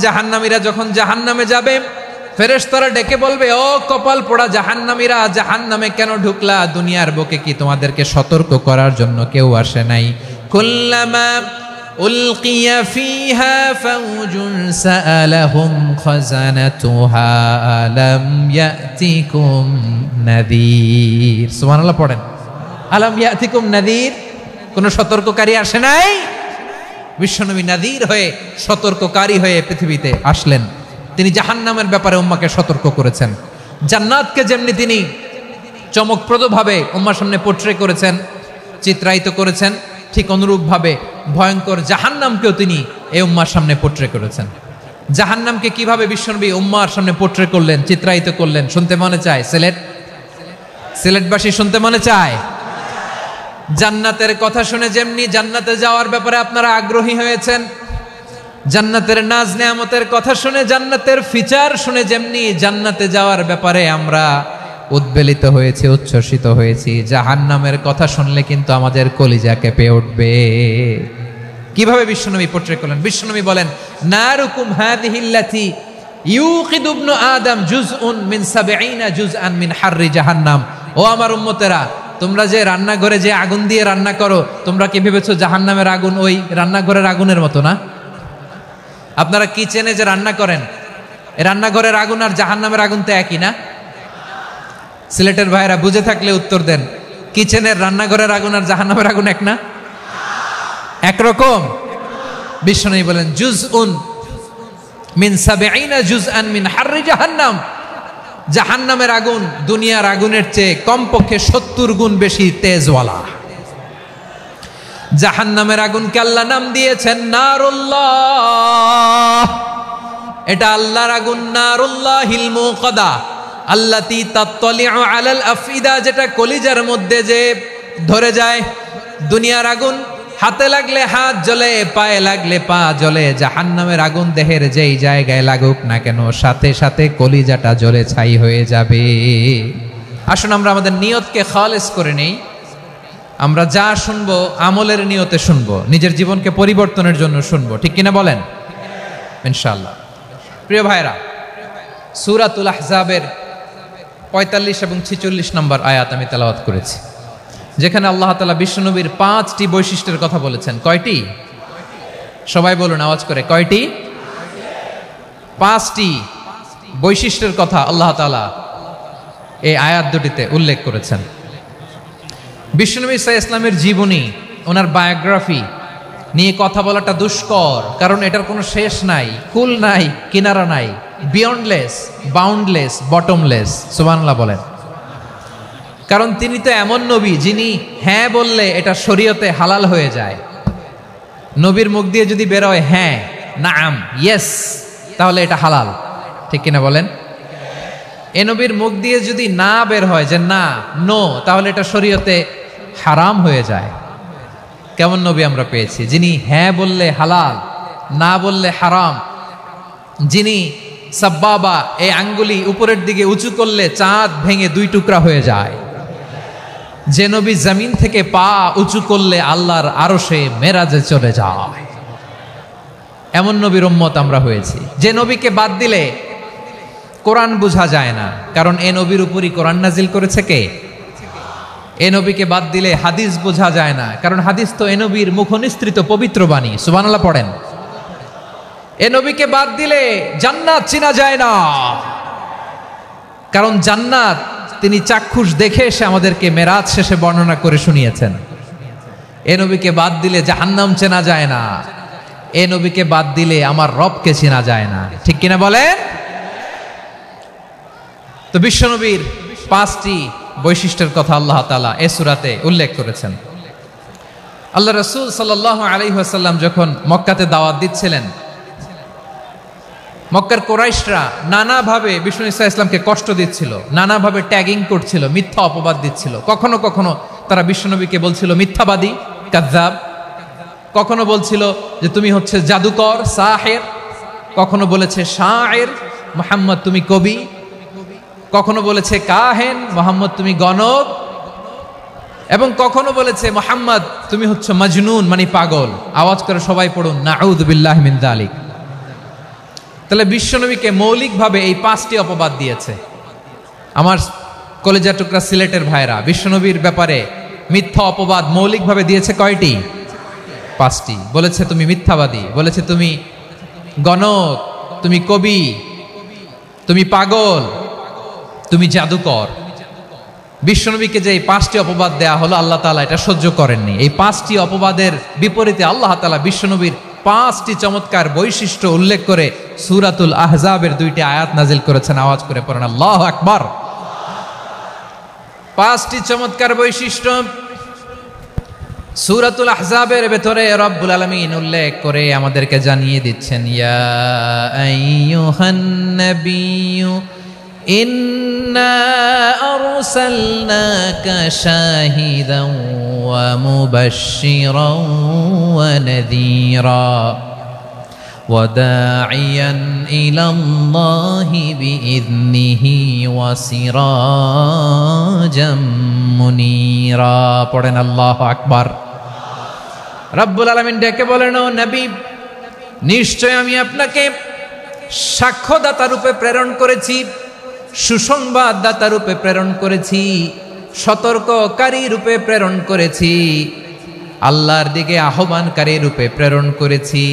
জাহান্নামীরা যখন জাহান্নামে যাবে, ফেরেশতারা ডেকে বলবে, ও কপাল পোড়া জাহান্নামীরা, জাহান্নামে কেন ঢুকলা? দুনিয়ার বুকে কি তোমাদেরকে সতর্ক করার জন্য কেউ আসে নাই? কুল্লামা উলকিয়া ফিহা ফাউজুন সাআলাহুম খাযানাতুহা আলাম ইয়াতিকুম নাযীর। সুবহানাল্লাহ পড়েন। আলাম ইয়াতিকুম নাযীর, কোন সতর্ককারী আসে নাই? বিশ্বনবী নাযীর হয়ে, সতর্ককারী হয়ে পৃথিবীতে আসলেন। তিনি জাহান্নামের ব্যাপারে উম্মাকে সতর্ক করেছেন। জান্নাতকে যেমনি তিনি চমকপ্রদভাবে উম্মার সামনে পোট্রে করেছেন, চিত্রায়িত করেছেন, ঠিক অনুরূপভাবে ভয়ঙ্কর জাহান্নামকেও তিনি এই উম্মার সামনে পোট্রে করেছেন। জাহান্নামকে কিভাবে বিশ্বনবী উম্মার সামনে পোট্রে করলেন, চিত্রায়িত করলেন, শুনতে মনে চায়? সিলেটবাসী শুনতে মনে চায়? জান্নাতের কথা শুনে যেমনি জান্নাতে যাওয়ার ব্যাপারে আপনারা আগ্রহী হয়েছেন, জান্নাতের নাজ নেয়ামতের কথা শুনে, জান্নাতের ফিচার শুনে যেমনি জান্নাতে যাওয়ার ব্যাপারে আমরা উদ্বেলিত হয়েছি, উচ্ছ্বসিত হয়েছি, জাহান্নামের কথা শুনলে কিন্তু আমাদের কলিজা কেঁপে উঠবে। কিভাবে বিশ্বনবী পোট্রে করলেন? বিশ্বনবী বলেন, নারুকুম হাযিহিল্লাতী ইউকিদু ইবনু আদম জুজউন মিন ৭০ জুজআন মিন হাররি জাহান্নাম। ও আমার উম্মতেরা, তোমরা যে রান্নাঘরে যে আগুন দিয়ে রান্না করো, তোমরা কি ভেবেছো জাহান্নামের আগুন ওই রান্নাঘরের আগুনের মতো না? আপনারা কিচেনে যে রান্না করেন, রান্নাঘরের আগুন আর জাহান্নামের আগুন তো একই না? সিলেটের ভাইরা বুঝে থাকলে উত্তর দেন। কিচেনের রান্নাঘরের আগুন আর জাহান্নামের আগুন এক না? একরকম? বিশ্বনবী বলেন, জুজউন মিন ৭০ জুজআন মিন হাররি জাহান্নাম। জাহান্নামের আগুন দুনিয়ার আগুনের চেয়ে কমপক্ষে ৭০ গুণ বেশি তেজওয়ালা। জাহান্নামের আগুনকে আল্লাহ নাম দিয়েছেন নারুল্লাহ। এটা আল্লাহর আগুন, নারুল্লাহিল মুকাদা আল্লাতী তাত্তালিউ আলাল আফইদা, যেটা কলিজার মধ্যে যে ধরে যায়। দুনিয়ার আগুন হাতে লাগলে হাত জ্বলে, পায়ে লাগলে পা জ্বলে। জাহান্নামের আগুন দেহের যেই জায়গায় লাগুক না কেন, সাথে সাথে কলিজাটা জ্বলে ছাই হয়ে যাবে। আসুন আমরা আমাদের নিয়তকে খালেস করে নেই। আমরা যা শুনবো আমলের নিয়তে শুনবো, নিজের জীবনকে পরিবর্তনের জন্য শুনবো, ঠিক কিনা বলেন? ইনশাআল্লাহ। প্রিয় ভাইরা, সূরাতুল আহজাবের ৪৫ এবং ৪৬ নম্বর আয়াত আমি তেলাওয়াত করেছি, যেখানে আল্লাহ তাআলা বিশ্বনবীর ৫টি বৈশিষ্ট্যের কথা বলেছেন। কয়টি? সবাই বলুন আওয়াজ করে, কয়টি? ৫টি বৈশিষ্ট্যের কথা আল্লাহ তাআলা এই আয়াত দুটিতে উল্লেখ করেছেন। বিশ্বনবী সাল্লাল্লাহু আলাইহি ওয়াসাল্লামের জীবনী, ওনার বায়োগ্রাফি নিয়ে কথা বলাটা দুষ্কর, কারণ এটার কোনো শেষ নাই, কুল নাই, কিনারা নাই, বিয়ন্ডলেস, বাউন্ডলেস, বটমলেস। সুবহানাল্লাহ বলেন। কারণ তিনি তো এমন নবী যিনি হ্যাঁ বললে এটা শরীয়তে হালাল হয়ে যায়। নবীর মুখ দিয়ে যদি বেরোয় হ্যাঁ, নাম, ইয়েস, তাহলে এটা হালাল, ঠিক কিনা বলেন? এ নবীর মুখ দিয়ে যদি না বের হয় যে না, নো, তাহলে এটা শরীয়তে হারাম হয়ে যায়। কেমন নবী আমরা পেয়েছি, যিনি হ্যাঁ বললে হালাল, না বললে হারাম, যিনি সাব্বাবা, এই আঙ্গুলি উপরের দিকে উঁচু করলে চাঁদ ভেঙে 2 টুকরা হয়ে যায়, যে নবী জমিন থেকে পা উঁচু করলে আল্লাহর আরশে মেরাজে চলে যায়, এমন নবীর উম্মত আমরা হয়েছি। যে নবীকে বাদ দিলে কোরআন বোঝা যায় না, কারণ এ নবীর উপরই কোরআন নাজিল করেছে কে? এ নবীকে বাদ দিলে হাদিস বোঝা যায় না, কারণ হাদিস তো এ নবীর মুখনিসৃত পবিত্র বাণী। সুবহানাল্লাহ পড়েন। এ নবীকে বাদ দিলে জান্নাত চিনা যায় না, কারণ জান্নাত তিনি চাক্ষুষ দেখে এসে আমাদেরকে মেরাজ শেষে বর্ণনা করে শুনিয়েছেন। এ নবীকে বাদ দিলে জাহান্নাম চেনা যায় না, এ নবীকে বাদ দিলে আমার রবকে চেনা যায় না, ঠিক কিনা বলেন? তো বিশ্বনবীর 5টি বৈশিষ্ট্যের কথা আল্লাহ তাআলা এই সূরাতে উল্লেখ করেছেন। আল্লাহ রাসূল সাল্লাল্লাহু আলাইহি ওয়াসাল্লাম যখন মক্কাতে দাওয়াত দিচ্ছিলেন, মক্কার কুরাইশরা নানাভাবে বিষ্ণু ঈসা ইসলামকে কষ্ট দিচ্ছিল, নানাভাবে ট্যাগিং করছিল, মিথ্যা অপবাদ দিচ্ছিল। কখনো কখনো তারা বিশ্বনবীকে বলছিল মিথ্যাবাদী, কাযযাব। কখনো বলছিল যে তুমি হচ্ছে জাদুকর, সাহের। কখনো বলেছে শায়ের, মুহাম্মদ তুমি কবি। কখনো বলেছে কাহেন, মুহাম্মদ তুমি গণক। এবং কখনো বলেছে মুহাম্মদ তুমি হচ্ছে মাজনুন, মানে পাগল। আওয়াজ করে সবাই পড়ুন, নাউযু বিল্লাহি মিন যালিক। তাহলে বিশ্বনবীকে মৌলিকভাবে এই 5টি অপবাদ দিয়েছে। আমার কলেজা টুকরা সিলেটের ভাইরা, বিশ্বনবীর ব্যাপারে মিথ্যা অপবাদ মৌলিকভাবে দিয়েছে কয়টি? 5টি। বলেছে তুমি মিথ্যাবাদী, বলেছে তুমি গণক, তুমি কবি, তুমি পাগল, তুমি জাদুকর। বিশ্বনবীকে যে এই 5টি অপবাদ দেয়া হলো, আল্লাহ তাআলা এটা সহ্য করেননি। এই 5টি অপবাদের বিপরীতে আল্লাহ তাআলা বিশ্বনবীর 5টি চমৎকার বৈশিষ্ট্য উল্লেখ করে সূরাতুল আহজাবের 2টি আয়াত নাজিল করেছেন। আওয়াজ করে পড়েন আল্লাহু আকবার। 5টি চমৎকার বৈশিষ্ট্য সূরাতুল আহজাবের ভেতরে রব্বুল আলামিন উল্লেখ করে আমাদেরকে জানিয়ে দিচ্ছেন, ইয়া আইয়ুহান নাবিয়্যু ইন্না আরসালনাকা শাহিদান ওয়া মুবাশশিরান ওয়া নাযীরা ওয়া দাঈয়ান ইলাল্লাহি বিইذনিহি ওয়া সিরাজাম মুনীরা। পড়েন আল্লাহু আকবার। রব্বুল আলামিন ডেকে বলেন, ও নবী, নিশ্চয় আমি আপনাকে সাক্ষ্যদাতা রূপে প্রেরণ করেছি, সুসংবাদদাতা রূপে প্রেরণ করেছি, সতর্ককারী রূপে প্রেরণ করেছি, আল্লাহর দিকে আহ্বানকারী রূপে প্রেরণ করেছি,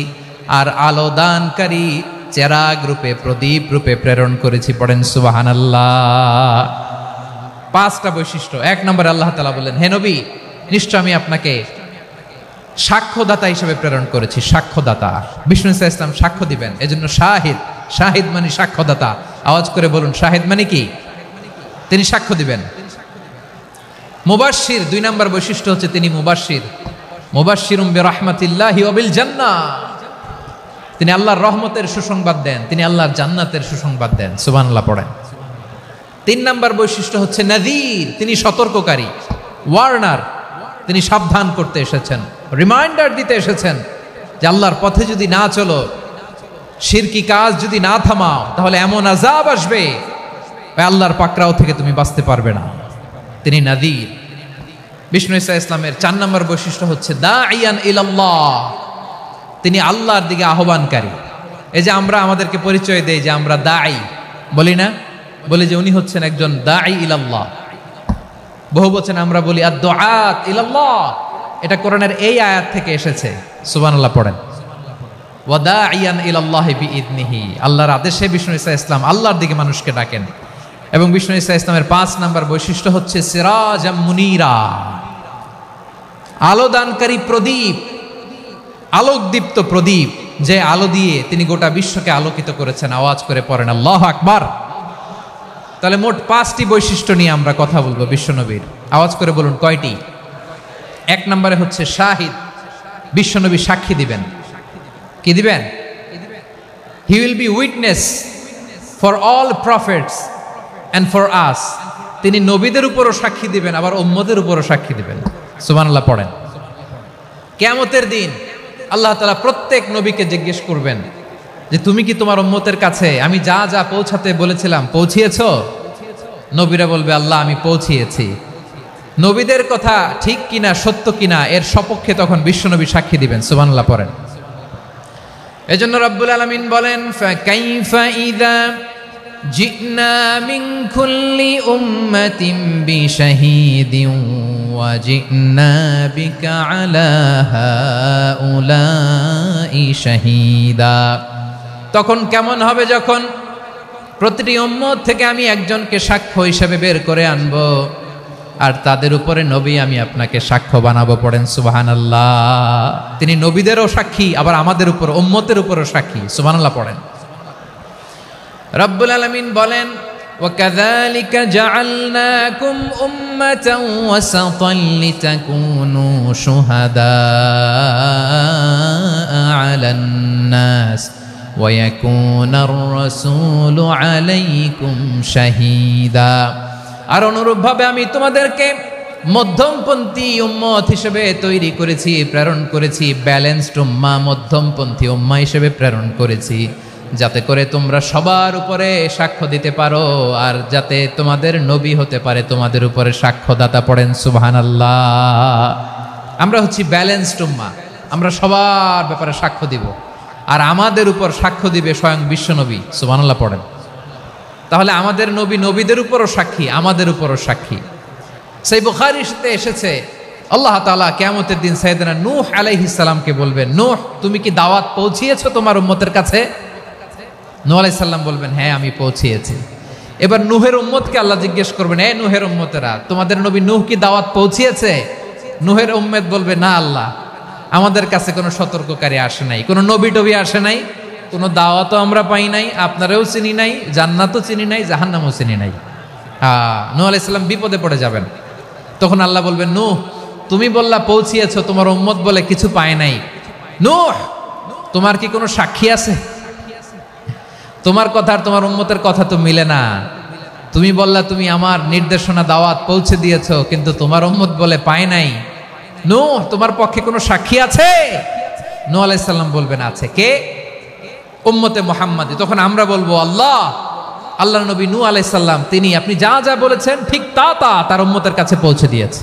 আর আলোদানকারী চেরাগ রূপে, প্রদীপ রূপে প্রেরণ করেছি। পড়েন সুবহানাল্লাহ। 5টা বৈশিষ্ট্য। 1 নম্বরে আল্লাহ তাআলা বললেন, হে নবী, নিশ্চয় আমি আপনাকে সাক্ষ্যদাতা হিসেবে প্রেরণ করেছি। সাক্ষ্যদাতা, বিষ্ণু ইসা ইসলাম সাক্ষ্য দিবেন, এজন্য শাহিদ। শাহিদ মানে সাক্ষ্যদাতা। আওয়াজ করে বলুন, শাহিদ মানে কি? তিনি সাক্ষ্য দিবেন। মুবাশশির, 2 নম্বর বৈশিষ্ট্য হচ্ছে তিনি মুবাশশির। মুবাশশিরুম বিরাহমাতিল্লাহি ওয়া বিল জান্নাহ, তিনি আল্লাহর রহমতের সুসংবাদ দেন, তিনি আল্লাহর জান্নাতের সুসংবাদ দেন। সুবহানাল্লাহ পড়েন। 3 নম্বর বৈশিষ্ট্য হচ্ছে নাযীর, তিনি সতর্ককারী, ওয়ার্নার, তিনি সাবধান করতে এসেছেন, রিমাইন্ডার দিতে এসেছেন যে আল্লাহর পথে যদি না চলো, শিরকি কাজ যদি না থামাও, তাহলে এমন আযাব আসবে আল্লাহর পাকড়াও থেকে তুমি বাঁচতে পারবে না। তিনি নাযীর। বিষ্ণু ইসা ইসলামের 4 নম্বর বৈশিষ্ট্য হচ্ছে দাঈয়ান ইলাল্লাহ, তিনি আল্লাহর দিকে আহ্বানকারী। এই যে আমরা আমাদেরকে পরিচয় দেই যে আমরা দাঈ, বলি না? বলি যে উনি হচ্ছেন একজন দাঈ ইলাল্লাহ। বহু বচনে আমরা বলি আদ-দুআত ইলাল্লাহ। এটা কোরআনের এই আয়াত থেকে এসেছে। সুবহানাল্লাহ পড়েন। ওয়া দাঈয়ান ইলাল্লাহি বিইذনিহি, আল্লাহর আদেশে বিষ্ণু ইসা ইসলাম আল্লাহর দিকে মানুষকে ডাকেন। এবং বিষ্ণু ইসা ইসলামের 5 নম্বর বৈশিষ্ট্য হচ্ছে সিরাজাম মুনীরা, আলোদানকারী প্রদীপ, আলোকদীপ্ত প্রদীপ, যে আলো দিয়ে তিনি গোটা বিশ্বকে আলোকিত করেছেন। আওয়াজ করে পড়েন আল্লাহু আকবার। তাহলে মোট 5টি বৈশিষ্ট্য নিয়ে আমরা কথা বলবো বিশ্বনবীর। আওয়াজ করে বলুন কয়টি? 1 নম্বরে হচ্ছে শাহিদ, বিশ্বনবী সাক্ষী দিবেন। কি দিবেন? He will be witness for all prophets and for us. তিনি নবীদের উপরও সাক্ষী দিবেন, আবার উম্মতের উপরও সাক্ষী দিবেন। সুবহানাল্লাহ পড়েন। কিয়ামতের দিন আল্লাহ তাআলা প্রত্যেক নবীকে জিজ্ঞেস করবেন যে তুমি কি তোমার উম্মতের কাছে আমি যা যা পৌঁছাতে বলেছিলাম পৌঁছিয়েছো? নবীরা বলবে, আল্লাহ আমি পৌঁছিয়েছি। নবীদের কথা ঠিক কিনা, সত্য কিনা, এর সপক্ষে তখন বিশ্বনবী সাক্ষী দিবেন। সুবহানাল্লাহ পড়েন। এজন্য রব্বুল আলামিন বলেন, ফাকাইফা ইযা জিনা মিন কুল্লি উম্মাতিন বিশাহীদিন ওয়া জিনা বিকা আলা হাউলাই শাহীদা। তখন কেমন হবে যখন প্রতিটি উম্মত থেকে আমি একজনকে সাক্ষ্য হিসেবে বের করে আনবো, আর তাদের উপরে নবী আমি আপনাকে সাক্ষ্য বানাবো। পড়েন সুবহানাল্লাহ। তিনি নবীদেরও সাক্ষী, আবার আমাদের উপর উম্মতের উপরও সাক্ষী। সুবহানাল্লাহ পড়েন। রব্বুল আলামিন বলেন, وَكَذَلِكَ جَعَلْنَاكُمْ أُمَّةً وَسَطًا لِتَكُونُوا شُهَدَاءَ عَلَى النَّاسِ وَيَكُونَ الرَّسُولُ عَلَيْكُمْ شَهِيدًا। আর অনুরূপভাবে আমি তোমাদেরকে মধ্যমপন্থী উম্মত হিসেবে তৈরি করেছি, প্রেরণ করেছি। ব্যালেন্সড উম্মাহ, মধ্যমপন্থী উম্মাহ হিসেবে প্রেরণ করেছি, যাতে করে তোমরা সবার উপরে সাক্ষ্য দিতে পারো, আর যাতে তোমাদের নবী হতে পারে তোমাদের উপরে সাক্ষ্যদাতা। পড়েন সুবহানাল্লাহ। আমরা হচ্ছি ব্যালেন্সড উম্মাহ, আমরা সবার ব্যাপারে সাক্ষ্য দিব। আর আমাদের উপর সাক্ষ্য দিবে স্বয়ং বিশ্বনবী, সুবহানাল্লাহ পড়েন। তাহলে আমাদের নবী নবীদের উপরও সাক্ষী, আমাদের উপরও সাক্ষী। সেই বুখারীতে এসেছে আল্লাহ তাআলা কিয়ামতের দিন সাইয়েদনা নূহ আলাইহিস সালামকে বলবেন, নূহ তুমি কি দাওয়াত পৌঁছিয়েছো তোমার উম্মতের কাছে? নূহ আলাইহিস সালাম বলবেন, হ্যাঁ আমি পৌঁছিয়েছি। এবার নূহের উম্মতকে আল্লাহ জিজ্ঞেস করবেন, এ নূহের উম্মতেরা, তোমাদের নবী নূহ কি দাওয়াত পৌঁছিয়েছে? নূহের উম্মত বলবে, না আল্লাহ, আমাদের কাছে কোনো সতর্ককারী আসে নাই, কোনো নবী টবি আসে নাই, কোনো দাওয়াতও আমরা পাই নাই, আপনারাও চিনি নাই, জান্নাতও চিনি নাই, জাহান্নামও চিনি নাই। নূহ আলাইহিস সালাম বিপদে পড়ে যাবেন। তখন আল্লাহ বলবেন, নূহ তুমি বললা পৌঁছিয়েছো, তোমার উম্মত বলে কিছু পায় নাই। নূহ তোমার কি কোনো সাক্ষী আছে? তোমার কথা আর তোমার উম্মতের কথা তো মিলে না। তুমি বললা তুমি আমার নির্দেশনা দাওয়াত পৌঁছে দিয়েছো, কিন্তু তোমার উম্মত বলে পায় নাই। নূহ তোমার পক্ষে কোনো সাক্ষী আছে? নূহ আলাইহিস সালাম বলবেন, আছে। কে? উম্মতে মুহাম্মাদি। তখন আমরা বলবো, আল্লাহ, আল্লাহর নবী নূহ আলাইহিস সালাম তিনি আপনি যা যা বলেছেন ঠিক তা তা তার উম্মতের কাছে পৌঁছে দিয়েছে।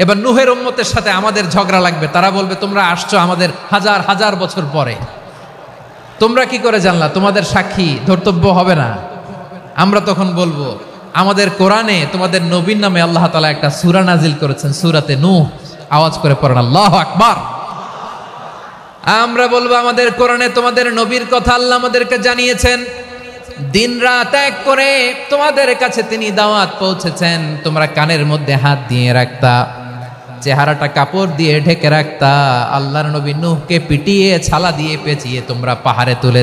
এবার নূহের উম্মতের সাথে আমাদের ঝগড়া লাগবে। তারা বলবে, তোমরা আসছো আমাদের হাজার হাজার বছর পরে, তোমরা কি করে জানলা? তোমাদের সাক্ষী ধর্তব্য হবে না। আমরা তখন বলবো, আমাদের কোরআনে তোমাদের নবীর নামে আল্লাহ তাআলা একটা সূরা নাজিল করেছেন, সূরাতে নূহ। আওয়াজ করে পড়েন আল্লাহু আকবার। আমরা বলবো, আমাদের কোরআনে তোমাদের নবীর কথা আল্লাহ আমাদেরকে জানিয়েছেন, দিন রাত এক করে তোমাদের কাছে তিনি দাওয়াত পৌঁছেছেন। তোমরা কানের মধ্যে হাত দিয়ে রাখতা, চেহারাটা কাপড় দিয়ে ঢেকে রাখতা, আল্লাহর নবী নূহকে পিটিয়ে ছালা দিয়ে পেঁচিয়ে তোমরা পাহাড়ে তুলে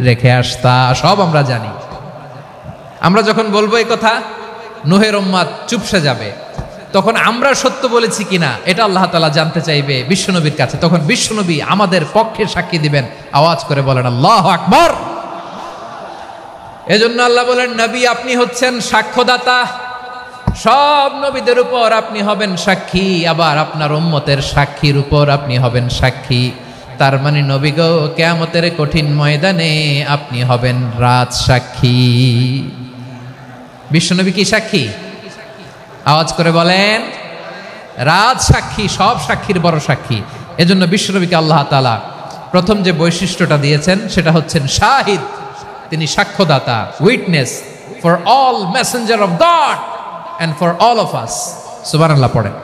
রেখে আসতা, সব আমরা জানি। আমরা যখন বলবো এই কথা, নূহের উম্মত চুপসে যাবে। তখন আমরা সত্য বলেছি কিনা এটা আল্লাহ তাআলা জানতে চাইবে বিশ্বনবীর কাছে। তখন বিশ্বনবী আমাদের পক্ষে সাক্ষী দিবেন। আওয়াজ করে বলেন আল্লাহু আকবার। এজন্য আল্লাহ বলেন, নবী আপনি হচ্ছেন সাক্ষ্যদাতা, সব নবীদের উপর আপনি হবেন সাক্ষী, আবার আপনার উম্মতের সাক্ষীর উপর আপনি হবেন সাক্ষী। তার মানে নবী গো, কিয়ামতের কঠিন ময়দানে আপনি হবেন রাজ সাক্ষী। বিশ্বনবী কি সাক্ষী? আওয়াজ করে বলেন, রাজ সাক্ষী, সব সাক্ষীর বড় সাক্ষী। এজন্য বিশ্বনবীকে আল্লাহ তাআলা প্রথম যে বৈশিষ্ট্যটা দিয়েছেন সেটা হচ্ছেন শাহিদ। তিনি সাক্ষ্যদাতা, witness for all messenger of God and for all of us, সুবহানাল্লাহ পড়েন।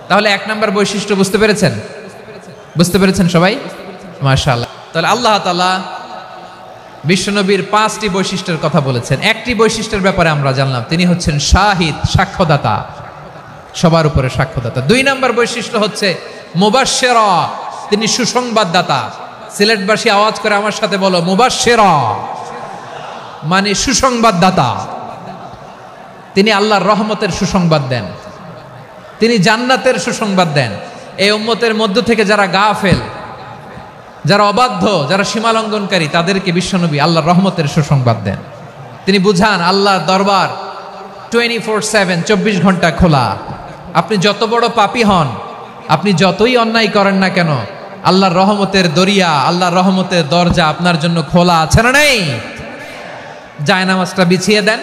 তাহলে এক নাম্বার বৈশিষ্ট্য বুঝতে পেরেছেন? বুঝতে পেরেছেন সবাই? মাশাআল্লাহ। তাহলে আল্লাহ তাআলা বিশ্বনবীর 5টি বৈশিষ্ট্যের কথা বলেছেন। একটি বৈশিষ্ট্যের ব্যাপারে আমরা জানলাম, তিনি হচ্ছেন শাহিদ, সাক্ষ্যদাতা, সবার উপরে সাক্ষ্যদাতা। 2 নাম্বার বৈশিষ্ট্য হচ্ছে মুবাশশিরা, তিনি সুসংবাদদাতা। সিলেটবাসী আওয়াজ করে আমার সাথে বলো, মুবাশশিরা মানে সুসংবাদদাতা। তিনি আল্লাহর রহমতের সুসংবাদ দেন, তিনি জান্নাতের সুসংবাদ দেন। এই উম্মতের মধ্য থেকে যারা গাফেল, যারা অবাধ্য, যারা সীমালঙ্ঘনকারী, তাদেরকে বিশ্বনবী আল্লাহর রহমতের সুসংবাদ দেন। তিনি বুঝান আল্লাহর দরবার 24/7, 24 ঘন্টা খোলা। আপনি যত বড় পাপী হন, আপনি যতই অন্যায় করেন না কেন, আল্লাহর রহমতের দরিয়া, আল্লাহর রহমতের দরজা আপনার জন্য খোলা আছে না নেই? জায়নামাজটা বিছিয়ে দেন,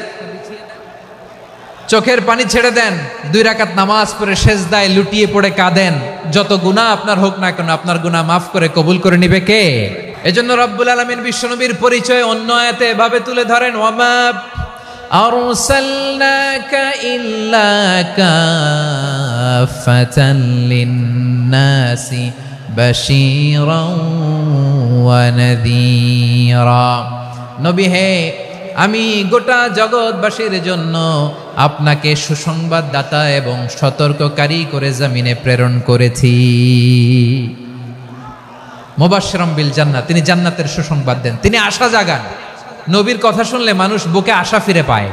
চোখের পানি ছেড়ে দেন, 2 রাকাত নামাজ পড়ে সেজদায় লুটিয়ে পড়ে কাঁদেন। যত গুনাহ আপনার হোক না কেন, আপনার গুনাহ মাফ করে কবুল করে নিবে কে? এজন্য রব্বুল আলামিন বিশ্বনবীর পরিচয় অন্য আয়াতে এভাবে তুলে ধরেন, ওয়ামা আরসালনাকা ইল্লা কাফাতান লিন-নাসি বাশীরাও ওয়া নাযীরা। নবী হে, আমি গোটা জগৎবাসীর জন্য আপনাকে সুসংবাদদাতা এবং সতর্ককারী করে জমিনে প্রেরণ করেছি। মুবাশশিরাম বিল জান্নাত, তিনি জান্নাতের সুসংবাদ দেন, তিনি আশা জাগান। নবীর কথা শুনলে মানুষ বুকে আশা ফিরে পায়।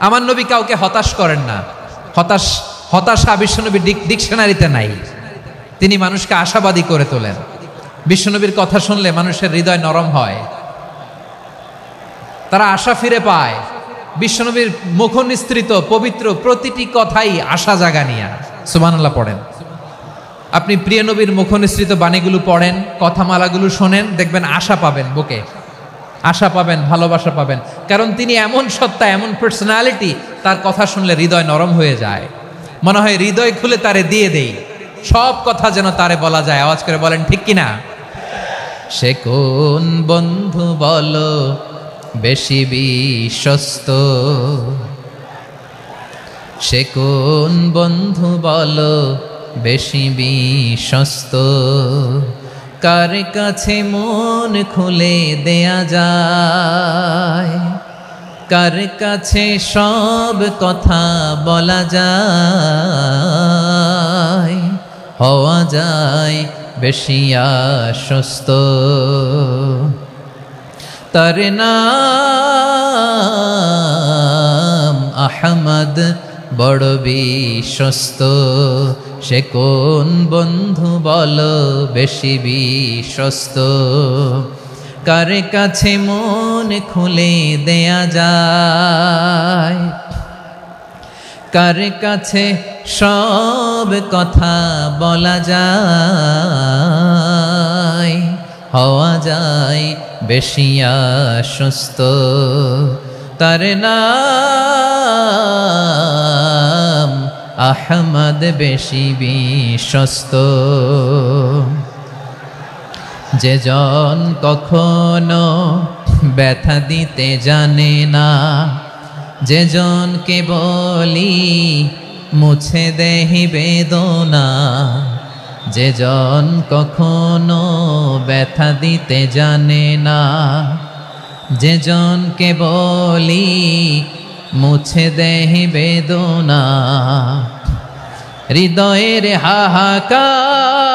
আমার নবী কাউকে হতাশ করেন না। হতাশা বিশ্বনবীর ডিকশনারিতে নাই। তিনি মানুষকে আশাবাদী করে তোলেন। বিশ্বনবীর কথা শুনলে মানুষের হৃদয় নরম হয়, তারা আশা ফিরে পায়। বিশ্বনবীর মুখ নিঃসৃত পবিত্র প্রতিটি কথাই আশা জাগানিয়া। সুবহানাল্লাহ পড়েন। আপনি প্রিয় নবীর মুখ নিঃসৃত বাণীগুলো পড়েন, কথামালাগুলো শোনেন, দেখবেন আশা পাবেন, বুকে আশা পাবেন, ভালোবাসা পাবেন। কারণ তিনি এমন সত্তা, এমন পার্সোনালিটি, তার কথা শুনলে হৃদয় নরম হয়ে যায়। মনে হয় হৃদয় খুলে তারে দিয়ে দেই, সব কথা যেন তারে বলা যায়। আওয়াজ করে বলেন ঠিক কিনা? সে কোন বন্ধু বলো বেশি বিশ্বস্ত, সে কোন বন্ধু বলো বেশি বিশ্বস্ত, কার কাছে মন খুলে দেয়া যায়, কার কাছে সব কথা বলা যায়, হওয়া যায় বেশি আশ্বস্ত। তার নাম আহমদ বড় বিশ্বস্ত, সে কোন বন্ধু বলো বেশি বিশ্বস্ত, কার কাছে মন খুলে দেয়া যায়, কার কাছে সব কথা বলা যায়, হওয়া যায় বেশি আশ্বস্ত। তার নাম আহমদ বেশি বিশ্বস্ত। যে জন কখনো ব্যথা দিতে জানে না, যে জনকে বলি মুছে দেহি বেদনা, যে জন কখনো ব্যথা দিতে জানে না, যে জনকে বলি মুছে দেহি বেদনা, হৃদয়ের হাহাকার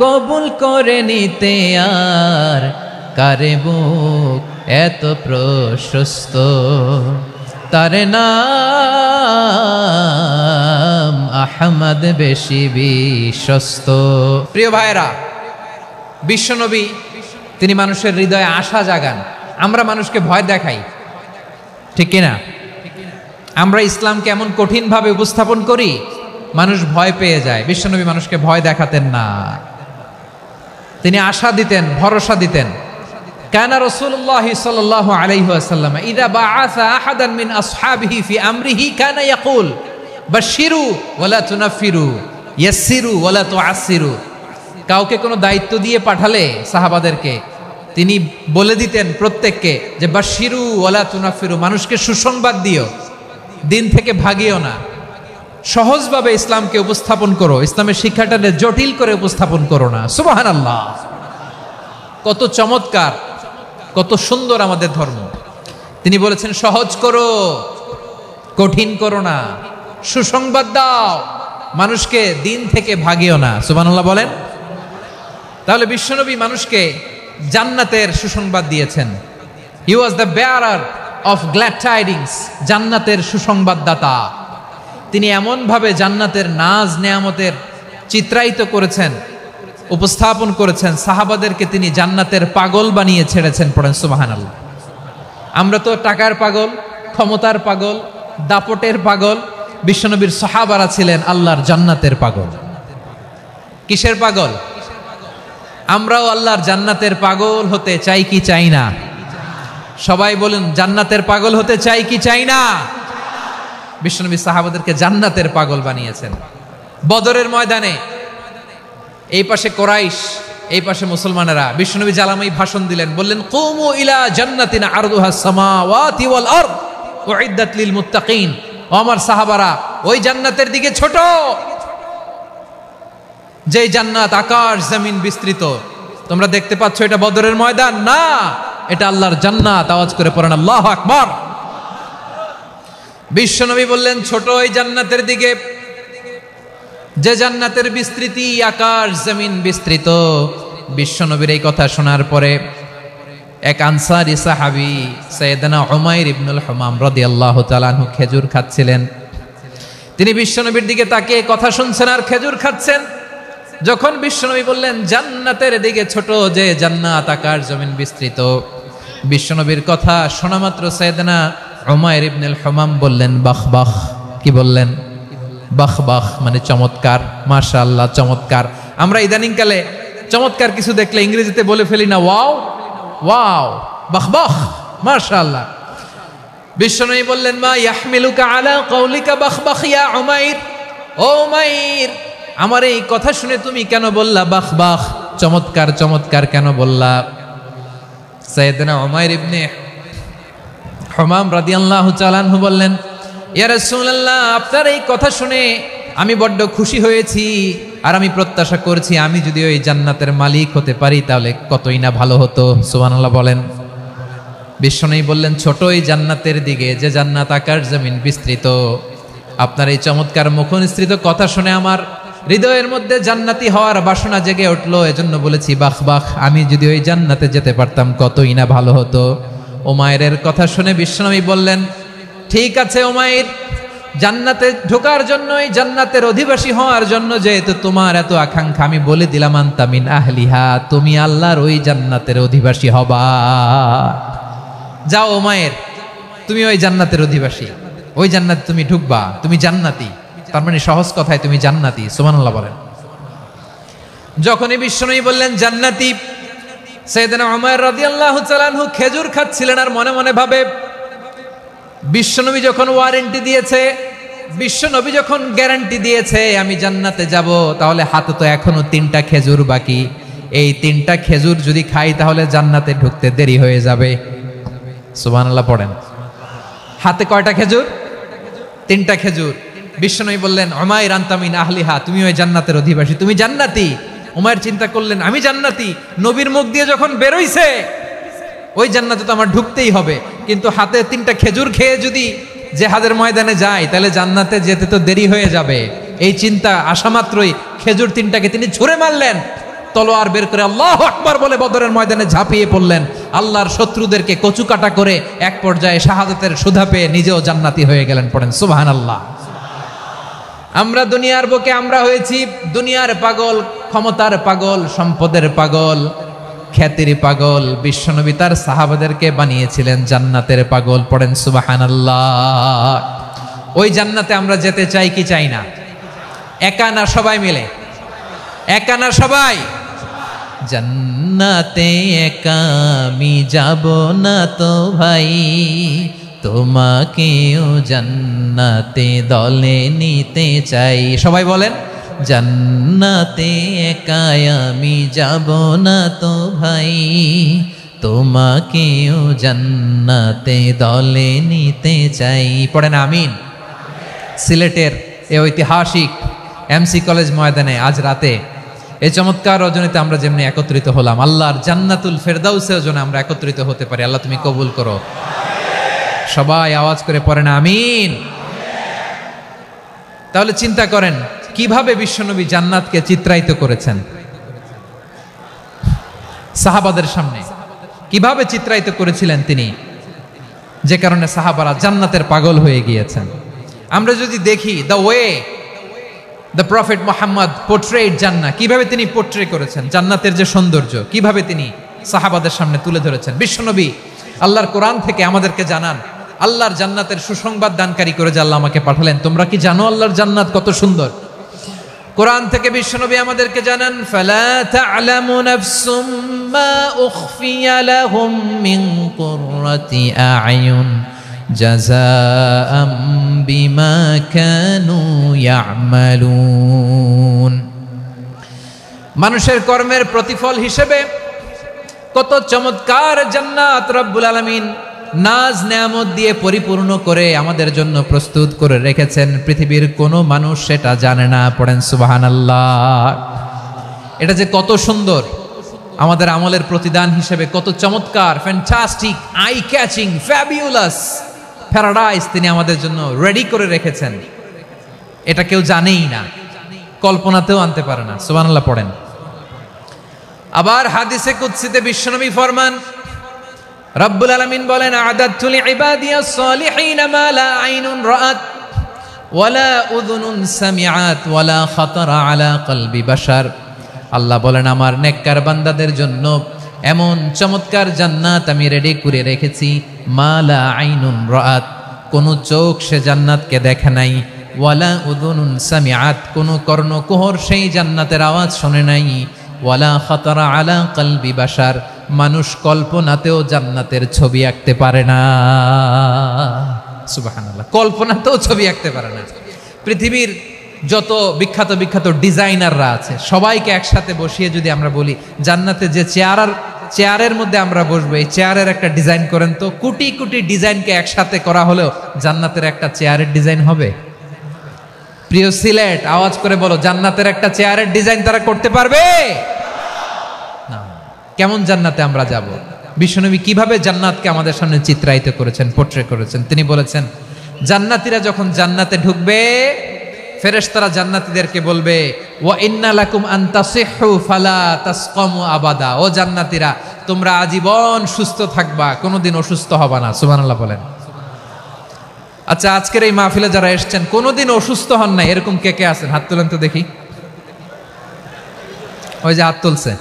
কবুল করে নিতে আর কারে বুক এত প্রশস্ত। তার নাম আহমদ বেশি বিশ্বস্ত। প্রিয় ভাইরা, বিশ্বনবী তিনি মানুষের হৃদয়ে আশা জাগান। আমরা মানুষকে ভয় দেখাই, ঠিক কিনা? আমরা ইসলামকে এমন কঠিনভাবে উপস্থাপন করি, মানুষ ভয় পেয়ে যায়। বিশ্বনবী মানুষকে ভয় দেখাতেন না, তিনি আশা দিতেন, ভরসা দিতেন। কানা রাসূলুল্লাহ সাল্লাল্লাহু আলাইহি ওয়াসাল্লাম ইযা বাআসা আহাদান মিন আসহাবিহি ফি আমরিহি কানা ইয়াকুল বাশশিরু ওয়ালা তুনাফিরু ইয়াসসিরু ওয়ালা তুআসসিরু। কাউকে কোনো দায়িত্ব দিয়ে পাঠালে সাহাবাদেরকে তিনি বলে দিতেন প্রত্যেককে যে বাশশিরু ওয়ালা তুনাফিরু, মানুষকে সুসংবাদ দিও, দিন থেকে ভাগিও না, সহজভাবে ইসলামকে উপস্থাপন করো, ইসলামের শিক্ষাটাকে জটিল করে উপস্থাপন করো না। সুবহানাল্লাহ, কত চমৎকার, কত সুন্দর আমাদের ধর্ম। তিনি বলেছেন সহজ করো, কঠিন করো না, সুসংবাদ দাও, মানুষকে দিন থেকে ভাগিও না। সুবহানাল্লাহ বলেন। তাহলে বিশ্বনবী মানুষকে জান্নাতের সুসংবাদ দিয়েছেন। He was the bearer of glad tidings, জান্নাতের সুসংবাদদাতা। তিনি এমনভাবে জান্নাতের নাজ নেয়ামতের চিত্রায়িত করেছেন, উপস্থাপন করেছেন, সাহাবাদেরকে তিনি জান্নাতের পাগল বানিয়ে ছেড়েছেন। পড়েন সুবহানাল্লাহ। আমরা তো টাকার পাগল, ক্ষমতার পাগল, দাপটের পাগল। বিশ্বনবীর সাহাবারা ছিলেন আল্লাহর জান্নাতের পাগল। কিসের পাগল? আমরাও আল্লাহর জান্নাতের পাগল হতে চাই কি চাই না? সবাই বলুন, জান্নাতের পাগল হতে চাই কি চাই না? বিশ্বনবী সাহাবাদেরকে জান্নাতের পাগল বানিয়েছেন। বদরের ময়দানে এই পাশে কোরাইশ, এই পাশে মুসলমানেরা। বিশ্বনবী জালামাই ভাষণ দিলেন, বললেন কুমু ইলা জান্নাতিন আরদুহাস সামাওয়াতি ওয়াল আরদ উইদ্দাত লিল মুত্তাকিন। ও আমার সাহাবারা, ওই জান্নাতের দিকে ছোট, যে জান্নাত আকাশ জমিন বিস্তৃত। তোমরা দেখতে পাচ্ছ এটা বদরের ময়দান না, এটা আল্লাহর জান্নাত। আওয়াজ করে পড়েন আল্লাহু আকবার। বিশ্বনবী বললেন ছোট ওই জান্নাতের দিকে, যে জান্নাতের বিস্তৃতি আকাশ জমিন বিস্তৃত। বিশ্বনবীর এই কথা শোনার পরে এক আনসারী সাহাবী সাইয়েদনা উমাইর ইবনুল হুমাম রাদিয়াল্লাহু তাআলা আনহু খেজুর খাচ্ছিলেন। তিনি বিশ্বনবীর দিকে তাকিয়ে কথা শুনছেন আর খেজুর খাচ্ছেন। যখন বিশ্বনবী বললেন জান্নাতের দিকে ছোট, যে জান্নাত আকাশ জমিন বিস্তৃত, বিশ্বনবীর কথা শোনা মাত্র সাইয়েদনা উমাইর ইবনুল হুমাম বললেন বাহ বাহ। কি বললেন? বাহ বাহ, মানে চমৎকার, মাশাআল্লাহ, চমৎকার। আমরা ইদানিংকালে চমৎকার কিছু দেখলে ইংরেজিতে বলে ফেলি না ওয়াও ওয়াও, বাহ বাহ, মাশাআল্লাহ। বিশ্বনবী বললেন মা ইয়াহমিলুকা আলা কওলিকা বাহ বাহ ইয়া উমাইর। ও উমাইর, আমার এই কথা শুনে তুমি কেন বললা বাহ বাহ? চমৎকার চমৎকার কেন বললা? সাইয়েদনা উমাইর ইবনে হুমাম রাদিয়াল্লাহু তাআলা আনহু বললেন, ইয়া রাসূলুল্লাহ, আপনার এই কথা শুনে আমি বড্ড খুশি হয়েছি, আর আমি প্রত্যাশা করছি আমি যদি ওই জান্নাতের মালিক হতে পারি তাহলে কতই না ভালো হতো। সুবহানাল্লাহ বলেন। বিশ্বনবী বললেন, ছোট এই জান্নাতের দিকে, যে জান্নাত আকাশ জমিন বিস্তৃত। আপনার এই চমৎকার মুখনিসৃত কথা শুনে আমার হৃদয়ের মধ্যে জান্নাতি হওয়ার বাসনা জেগে উঠলো, এজন্য বলেছি বাহ বাহ, আমি যদি ওই জান্নাতে যেতে পারতাম কতই না ভালো হতো। উমাইরের কথা শুনে বিশ্বনবী বললেন, ঠিক আছে উমাইর, জান্নাতে ঢোকার জন্য, এই জান্নাতের অধিবাসী হওয়ার জন্য যেহেতু তোমার এত আকাঙ্ক্ষা, আমি বলে দিলাম আনতা মিন আহলিহা, তুমি আল্লাহর ওই জান্নাতের অধিবাসী হবা। যাও উমাইর, তুমি ওই জান্নাতের অধিবাসী, ওই জান্নাতে তুমি ঢুকবা, তুমি জান্নাতি। তার মানে সহজ কথায় তুমি জান্নাতি। সুবহানাল্লাহ বলেন। যখনই বিশ্বনবী বললেন জান্নাতি, সাইয়েদনা উমাইর রাদিয়াল্লাহু তাআলা আনহু খেজুর খাচ্ছিলেন আর মনে মনে ভাবে, বিশ্বনবী যখন ওয়ারেন্টি দিয়েছে, বিশ্বনবী যখন গ্যারান্টি দিয়েছে আমি জান্নাতে যাব, তাহলে হাতে তো এখনো 3টা খেজুর বাকি। এই 3টা খেজুর যদি খাই তাহলে জান্নাতে ঢুকতে দেরি হয়ে যাবে। সুবহানাল্লাহ পড়েন। হাতে কয়টা খেজুর? 3টা খেজুর। বিশ্বনবী বললেন, উমাইর আনতা মিন আহলিহা, তুমি ওই জান্নাতের অধিবাসী, তুমি জান্নাতি। উমাইর চিন্তা করলেন, আমি জান্নাতি, নবীর মুখ দিয়ে যখন বেরোইছে ওই জান্নাতে তো আমার ঢুকতেই হবে, কিন্তু হাতে 3টা খেজুর খেয়ে যদি জেহাদের ময়দানে যাই তাহলে জান্নাতে যেতে তো দেরি হয়ে যাবে। এই চিন্তা আসা মাত্রই খেজুর 3টাকে তিনি ছুঁড়ে মারলেন, তলোয়ার বের করে আল্লাহু আকবার বলে বদরের ময়দানে ঝাঁপিয়ে পড়লেন। আল্লাহর শত্রুদেরকে কচুকাটা করে এক পর্যায়ে শাহাদাতের সুধা পেয়ে নিজেও জান্নাতি হয়ে গেলেন। পড়েন সুবহানাল্লাহ। আমরা দুনিয়ার বুকে আমরা হয়েছি দুনিয়ার পাগল, ক্ষমতার পাগল, সম্পদের পাগল, খ্যাতির পাগল। বিশ্বনবী তার সাহাবাদেরকে বানিয়েছিলেন জান্নাতের পাগল। পড়েন সুবহানাল্লাহ। ওই জান্নাতে আমরা যেতে চাই কি চাই না? একা না সবাই মিলে? একা না সবাই? জান্নাতে একা আমি যাব না তো ভাই, তোমাকেও জান্নাতে দলে নিতে চাই। সবাই বলেন, জান্নাতে একা আমি যাব না তো ভাই, তোমাকেও জান্নাতে দলে নিতে চাই। পড়েন আমিন। সিলেটের এই ঐতিহাসিক এমসি কলেজ ময়দানে আজ রাতে এই চমৎকার রজনীতে আমরা যেমনি একত্রিত হলাম, আল্লাহর জান্নাতুল ফেরদাউসের জন্য আমরা একত্রিত হতে পারি। আল্লাহ তুমি কবুল করো। সবাই আওয়াজ করে পড়েন আমিন। তাহলে চিন্তা করেন কিভাবে বিশ্বনবী জান্নাতকে চিত্রায়িত করেছেন সাহাবাদের সামনে, কিভাবে চিত্রায়িত করেছিলেন তিনি, যে কারণে সাহাবারা জান্নাতের পাগল হয়ে গিয়েছেন। আমরা যদি দেখি the way the prophet Muhammad portrait জান্নাত, কিভাবে তিনি পোর্ট্রে করেছেন জান্নাতের যে সৌন্দর্য, কিভাবে তিনি সাহাবাদের সামনে তুলে ধরেছেন। বিশ্বনবী আল্লাহর কোরআন থেকে আমাদেরকে জানান, আল্লাহর জান্নাতের সুসংবাদ দানকারী করে যে আল্লাহ আমাকে পাঠালেন। তোমরা কি জানো আল্লাহর জান্নাত কত সুন্দর? কোরআন থেকে বিশ্বনবী আমাদেরকে জানান, ফালা তা'লামু নাফসুম মা উখফিয়া লাহুম মিন কুররাতি আ'য়ুন জাযাআম বিমা কানু ইয়া'মালুন। মানুষের কর্মের প্রতিফল হিসেবে কত চমৎকার জান্নাত রব্বুল আলামিন নাজ নেয়ামত দিয়ে পরিপূর্ণ করে আমাদের জন্য প্রস্তুত করে রেখেছেন। পৃথিবীর কোনো মানুষ সেটা জানে না। পড়েন সুবহানাল্লাহ। এটা যে কত সুন্দর, আমাদের আমলের প্রতিদান হিসেবে কত চমৎকার, fantastic, eye catching, fabulous paradise তিনি আমাদের জন্য রেডি করে রেখেছেন। এটা কেউ জানেই না, কল্পনাতেও আনতে পারে না। সুবহানাল্লাহ পড়েন। আবার হাদিসে কুদসিতে বিশ্বনবী ফরমান, রব্বুল আলামিন বলেন, আ'দাদতু লিইবাদিয়াস সালিহিন মা লা আইনুন রাআত ওয়ালা উযুনুন সামিআত ওয়ালা খাতারা আলা কলবি বাশার। আল্লাহ বলেন, আমার নেককার বান্দাদের জন্য এমন চমৎকার জান্নাত আমি রেডি করে রেখেছি, মা লা আইনুন রাআত, কোন চোখ সে জান্নাতকে দেখে নাই, ওয়ালা উযুনুন সামিআত, কোন কর্ণকুহর সেই জান্নাতের আওয়াজ শোনে নাই, ওয়ালা খাতারা আলা কলবি বাশার, মানুষ কল্পনাতেও জান্নাতের ছবি আঁকতে পারে না। সুবহানাল্লাহ, কল্পনাতেও ছবি আঁকতে পারে না। পৃথিবীর যত বিখ্যাত বিখ্যাত ডিজাইনাররা আছে সবাইকে একসাথে বসিয়ে যদি আমরা বলি জান্নাতে যে চেয়ারের মধ্যে আমরা বসবো, এই চেয়ারের একটা ডিজাইন করেন তো, কোটি কোটি ডিজাইনকে একসাথে করা হলেও জান্নাতের একটা চেয়ারের ডিজাইন হবে? প্রিয় সিলেট, আওয়াজ করে বলো, জান্নাতের একটা চেয়ারের ডিজাইন তারা করতে পারবে না। কেমন জান্নাতে আমরা যাব? বিশ্বনবী কিভাবে জান্নাতকে আমাদের সামনে চিত্রায়িত করেছেন, পোট্রে করেছেন? তিনি বলেছেন, জান্নাতীরা যখন জান্নাতে ঢুকবে, ফেরেশতারা জান্নাতীদেরকে বলবে, ওয়া ইন্না লাকুম আন তাসিহু ফালা তাসকামু আবাদা। ও জান্নাতীরা, তোমরা আজীবন সুস্থ থাকবা, কোনোদিন অসুস্থ হবা না। সুবহানাল্লাহ বলেন। আচ্ছা, আজকের এই মাহফিলে যারা এসেছেন কোনোদিন অসুস্থ হন নাই, এরকম কে কে আছেন? হাত তুলেন তো দেখি। ওই যে হাত তুলছে,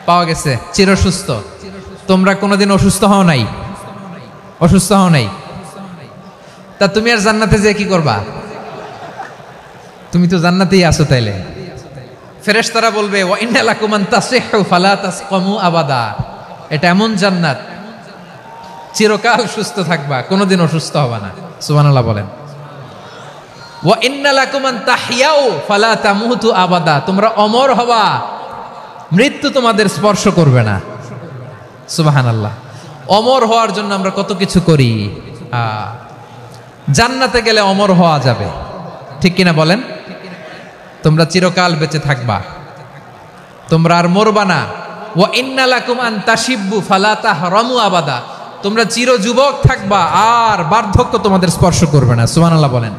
পাওয়া গেছে, চিরসুস্থ। তোমরা কোনোদিন অসুস্থ হও নাই? অসুস্থ হও নাই? তা তুমি আর জান্নাতে যে কি করবা? তুমি তো জান্নাতেই আছো তাইলে। ফেরেশতারা বলবে, ওয়া ইন্না লাকুম আন তাসিহু ফালা তাসকামু আবাদা। এটা এমন জান্নাত, চিরকাল সুস্থ থাকবা, কোনোদিন অসুস্থ হবা না। সুবহানাল্লাহ বলেন। ওয়া ইন্না লাকুম আন তাহইয়াউ ফালা তামুতু আবাদা। তোমরা অমর হবা, মৃত্যু তোমাদের স্পর্শ করবে না। সুবহানাল্লাহ। অমর হওয়ার জন্য আমরা কত কিছু করি। জান্নাতে গেলে অমর হওয়া যাবে, ঠিক কিনা বলেন? তোমরা চিরকাল বেঁচে থাকবা, তোমরা আর মরবা না। ওয়া ইন্না লাকুম আন তাশিব্বু ফালা তাহরামু আবাদা। তোমরা চির যুবক থাকবা, আর বার্ধক্য তোমাদের স্পর্শ করবে না। সুবহানাল্লাহ বলেন।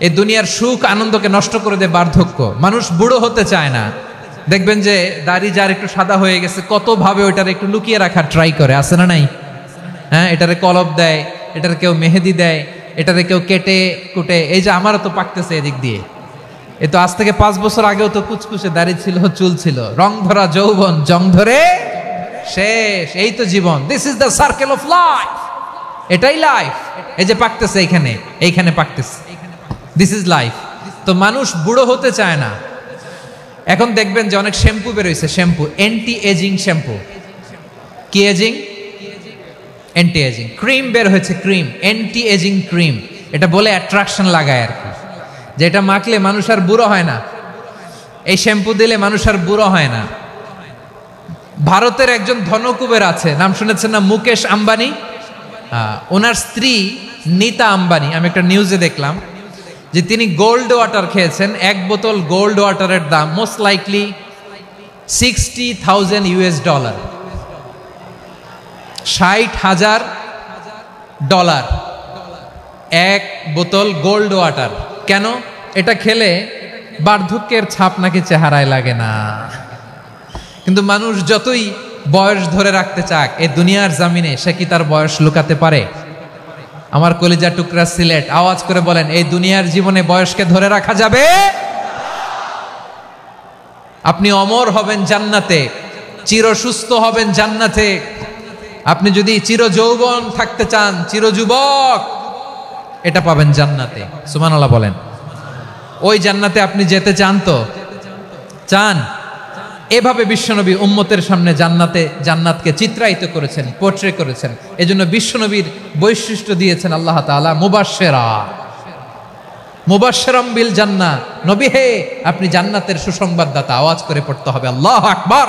এই দুনিয়ার সুখ আনন্দকে নষ্ট করে দেয় বার্ধক্য। মানুষ বুড়ো হতে চায় না। দেখবেন যে দাড়ি যার একটু সাদা হয়ে গেছে, কত ভাবে ওইটার একটু লুকিয়ে রাখার ট্রাই করে, আছে না নাই? হ্যাঁ, এটারে কলব দেয়, এটার কেউ মেহেদি দেয়, এটারে কেউ কেটে কুটে। এই যে আমারও তো পাকতেছে এদিক দিয়ে, এ তো আজ থেকে 5 বছর আগেও তো কুচকুচে দাড়ি ছিল, চুল ছিল, রং ধরা যৌবন, জং ধরে শেষ। এই তো জীবন। This is the circle of life. এটাই লাইফ। এই যে পাকতেছে এইখানে, এইখানে পাকতেছে, দিস ইজ লাইফ। তো মানুষ বুড়ো হতে চায় না। এখন দেখবেন যে অনেক শ্যাম্পু বেরোইছে, শ্যাম্পু, অ্যান্টি এজিং শ্যাম্পু। কি এজিং? Anti aging. ক্রিম বের হয়েছে, ক্রিম, অ্যান্টি এজিং ক্রিম। এটা বলে অ্যাট্রাকশন লাগায় আর কি, যে এটা মাখলে মানুষ আর বুড়ো হয় না, এই শ্যাম্পু দিলে মানুষ আর বুড়ো হয় না। ভারতের একজন ধনকুবের আছে, নাম শুনেছেন না? মুকেশ আম্বানি। ওনার স্ত্রী নীতা আম্বানি, আমি একটা নিউজে দেখলাম যে তিনি গোল্ড ওয়াটার খেয়েছেন। 1 বোতল গোল্ড ওয়াটারের দাম মোস্ট লাইকলি $60,000, $60,000 1 বোতল গোল্ড ওয়াটার। কেন? এটা খেলে বার্ধক্যের ছাপ নাকি চেহারায় লাগে না। কিন্তু মানুষ যতই বয়স ধরে রাখতে চাক এই দুনিয়ার জামিনে, সে কি তার বয়স লুকাতে পারে? আমার কলিজা টুকরা সিলেট, আওয়াজ করে বলেন, এই দুনিয়ার জীবনে বয়সকে ধরে রাখা যাবে? আপনি অমর হবেন জান্নাতে, চির সুস্থ হবেন জান্নাতে। আপনি যদি চির যৌবন থাকতে চান, চির যুবক, এটা পাবেন জান্নাতে। সুবহানাল্লাহ বলেন। ওই জান্নাতে আপনি যেতে চান তো? চান? এভাবে বিশ্বনবী উম্মতের সামনে জান্নাতকে চিত্রায়িত করেছেন, পোট্রে করেছেন। এজন্য বিশ্বনবীর বৈশিষ্ট্য দিয়েছেন আল্লাহ তাআলা মুবাশশিরাম বিল জান্নাহ। নবী হে, আপনি জান্নাতের সুসংবাদদাতা। আওয়াজ করে পড়তে হবে আল্লাহু আকবার।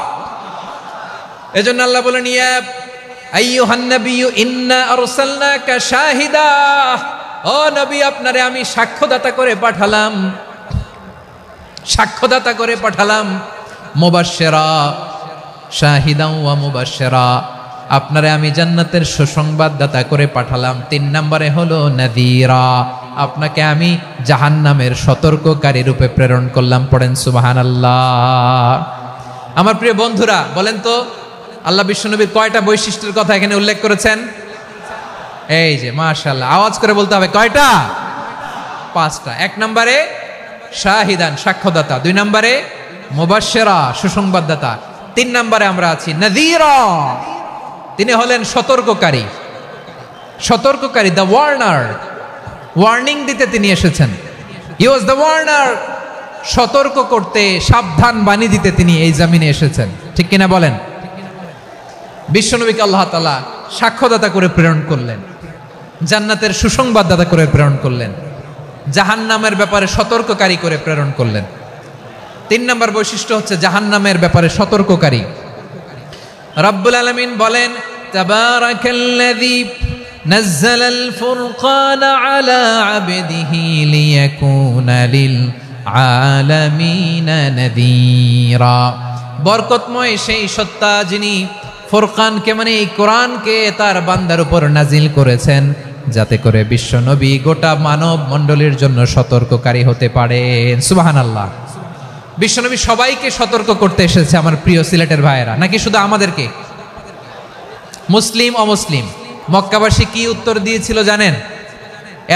এজন্য আল্লাহ বলেন, ইয়া আইয়ুহান নাবিয়্যু ইন্না আরসালনাকা শাহিদা। ও নবী, আপনারে আমি সাক্ষ্যদাতা করে পাঠালাম, সাক্ষ্যদাতা করে পাঠালাম। মুবাশশিরা, শাহিদান ওয়া মুবাশশিরা, আপনারে আমি জান্নাতের সুসংবাদদাতা করে পাঠালাম। 3 নম্বরে হলো নাযীরা, আপনাকে আমি জাহান্নামের সতর্ককারী রূপে প্রেরণ করলাম। পড়েন সুবহানাল্লাহ। আমার প্রিয় বন্ধুরা, বলেন তো আল্লাহ বিশ্বনবীর কয়টা বৈশিষ্ট্যের কথা এখানে উল্লেখ করেছেন? এই যে মাশাআল্লাহ, আওয়াজ করে বলতে হবে, কয়টা? 5টা। 1 নম্বরে শাহিদান, সাক্ষ্যদাতা। 2 নম্বরে মুবাশশিরা, সুসংবাদদাতা। 3 নম্বরে আমরা আছি নাযীরা, তিনি হলেন সতর্ককারী। সতর্ককারী, দ্য ওয়ার্নার, ওয়ার্নিং দিতে তিনি এসেছেন। হি ওয়াজ দ্য ওয়ার্নার, সতর্ক করতে, সাবধান বাণী দিতে তিনি এই জমিনে এসেছেন। ঠিক কিনা বলেন? বিশ্বনবীকে আল্লাহ তাআলা সাক্ষ্যদাতা করে প্রেরণ করলেন, জান্নাতের সুসংবাদদাতা করে প্রেরণ করলেন। জাহান্নামের ব্যাপারে সতর্ককারী করে প্রেরণ করলেন। 3 নম্বর বৈশিষ্ট্য হচ্ছে জাহান্নামের ব্যাপারে সতর্ককারী। রব্বুল আলামিন বলেন, তাবারাকাল্লাযী নাযালাল ফুরকানা আলা আবদিহি লিয়াকুনা লিল আলামিনা নাযীরা। বরকতময় সেই সত্তা যিনি ফুরকানকে মানে এই কোরআনকে তার বান্দার উপর নাজিল করেছেন, যাতে করে বিশ্ব নবী গোটা মানব মণ্ডলীর জন্য সতর্ককারী হতে পারেন। সুবহানাল্লাহ। বিশ্বনবী সবাইকে সতর্ক করতে এসেছে আমার প্রিয় সিলেটের ভাইয়েরা, নাকি শুধু আমাদেরকে? মুসলিম অমুসলিম মক্কাবাসী কি উত্তর দিয়েছিল জানেন?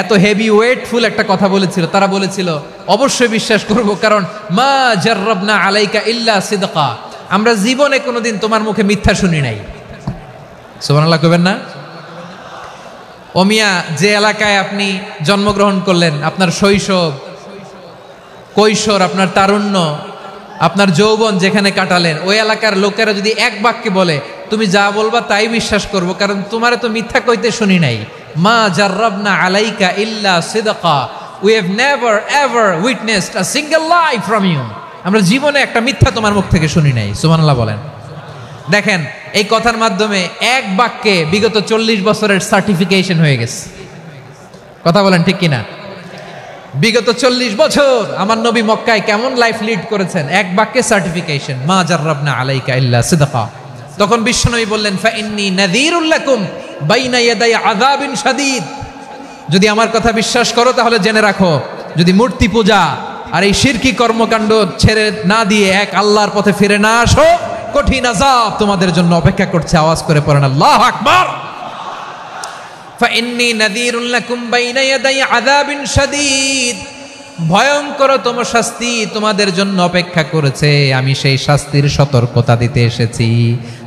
এত হেভি ওয়েটফুল একটা কথা বলেছিল। তারা বলেছিল অবশ্যই বিশ্বাস করব, কারণ মা জাররাবনা আলাইকা ইল্লা সিদকা, আমরা জীবনে কোনোদিন তোমার মুখে মিথ্যা শুনি নাই। সুবহানাল্লাহ কইবেন না? ও মিয়া, যে এলাকায় আপনি জন্মগ্রহণ করলেন, আপনার শৈশব কৈশোর, আপনার তারুণ্য, আপনার যৌবন যেখানে কাটালেন, ওই এলাকার লোকেরা যদি এক বাক্যে বলে তুমি যা বলবা তাই বিশ্বাস করব, কারণ তোমারে তো মিথ্যা কইতে শুনি নাই। মা জাররাবনা আলাইকা ইল্লা সিদকা, we have never ever witnessed a single lie from you, আমরা জীবনে একটা মিথ্যা তোমার মুখ থেকে শুনি নাই। সুবহানাল্লাহ বলেন। দেখেন, এই কথার মাধ্যমে এক বাক্যে বিগত 40 বছরের সার্টিফিকেশন হয়ে গেছে। কথা বলেন ঠিক কিনা? বিগত 40 বছর আমার নবী মক্কায় কেমন লাইফ লিড করেছেন, এক বাক্যে সার্টিফিকেশন, মা জাররাবনা আলাইকা ইল্লা সিদকা। তখন বিশ্বনবী বললেন, ফাইন্নী নাযীরুল লাকুম বাইনা ইয়াদাই আযাবিন শাদীদ, যদি আমার কথা বিশ্বাস করো তাহলে জেনে রাখো, যদি মূর্তি পূজা আর এই শিরকি কর্মকাণ্ড ছেড়ে না দিয়ে এক আল্লাহর পথে ফিরে না আসো, কঠিন আযাব তোমাদের জন্য অপেক্ষা করছে। আওয়াজ করে পড়েন আল্লাহু আকবার। ফাইন্নী নাযীরুল লাকুম বাইনা ইয়াদাই আযাবিন শাদীদ, ভয়ঙ্করতম শাস্তি তোমাদের জন্য অপেক্ষা করেছে, আমি সেই শাস্তির সতর্কতা দিতে এসেছি।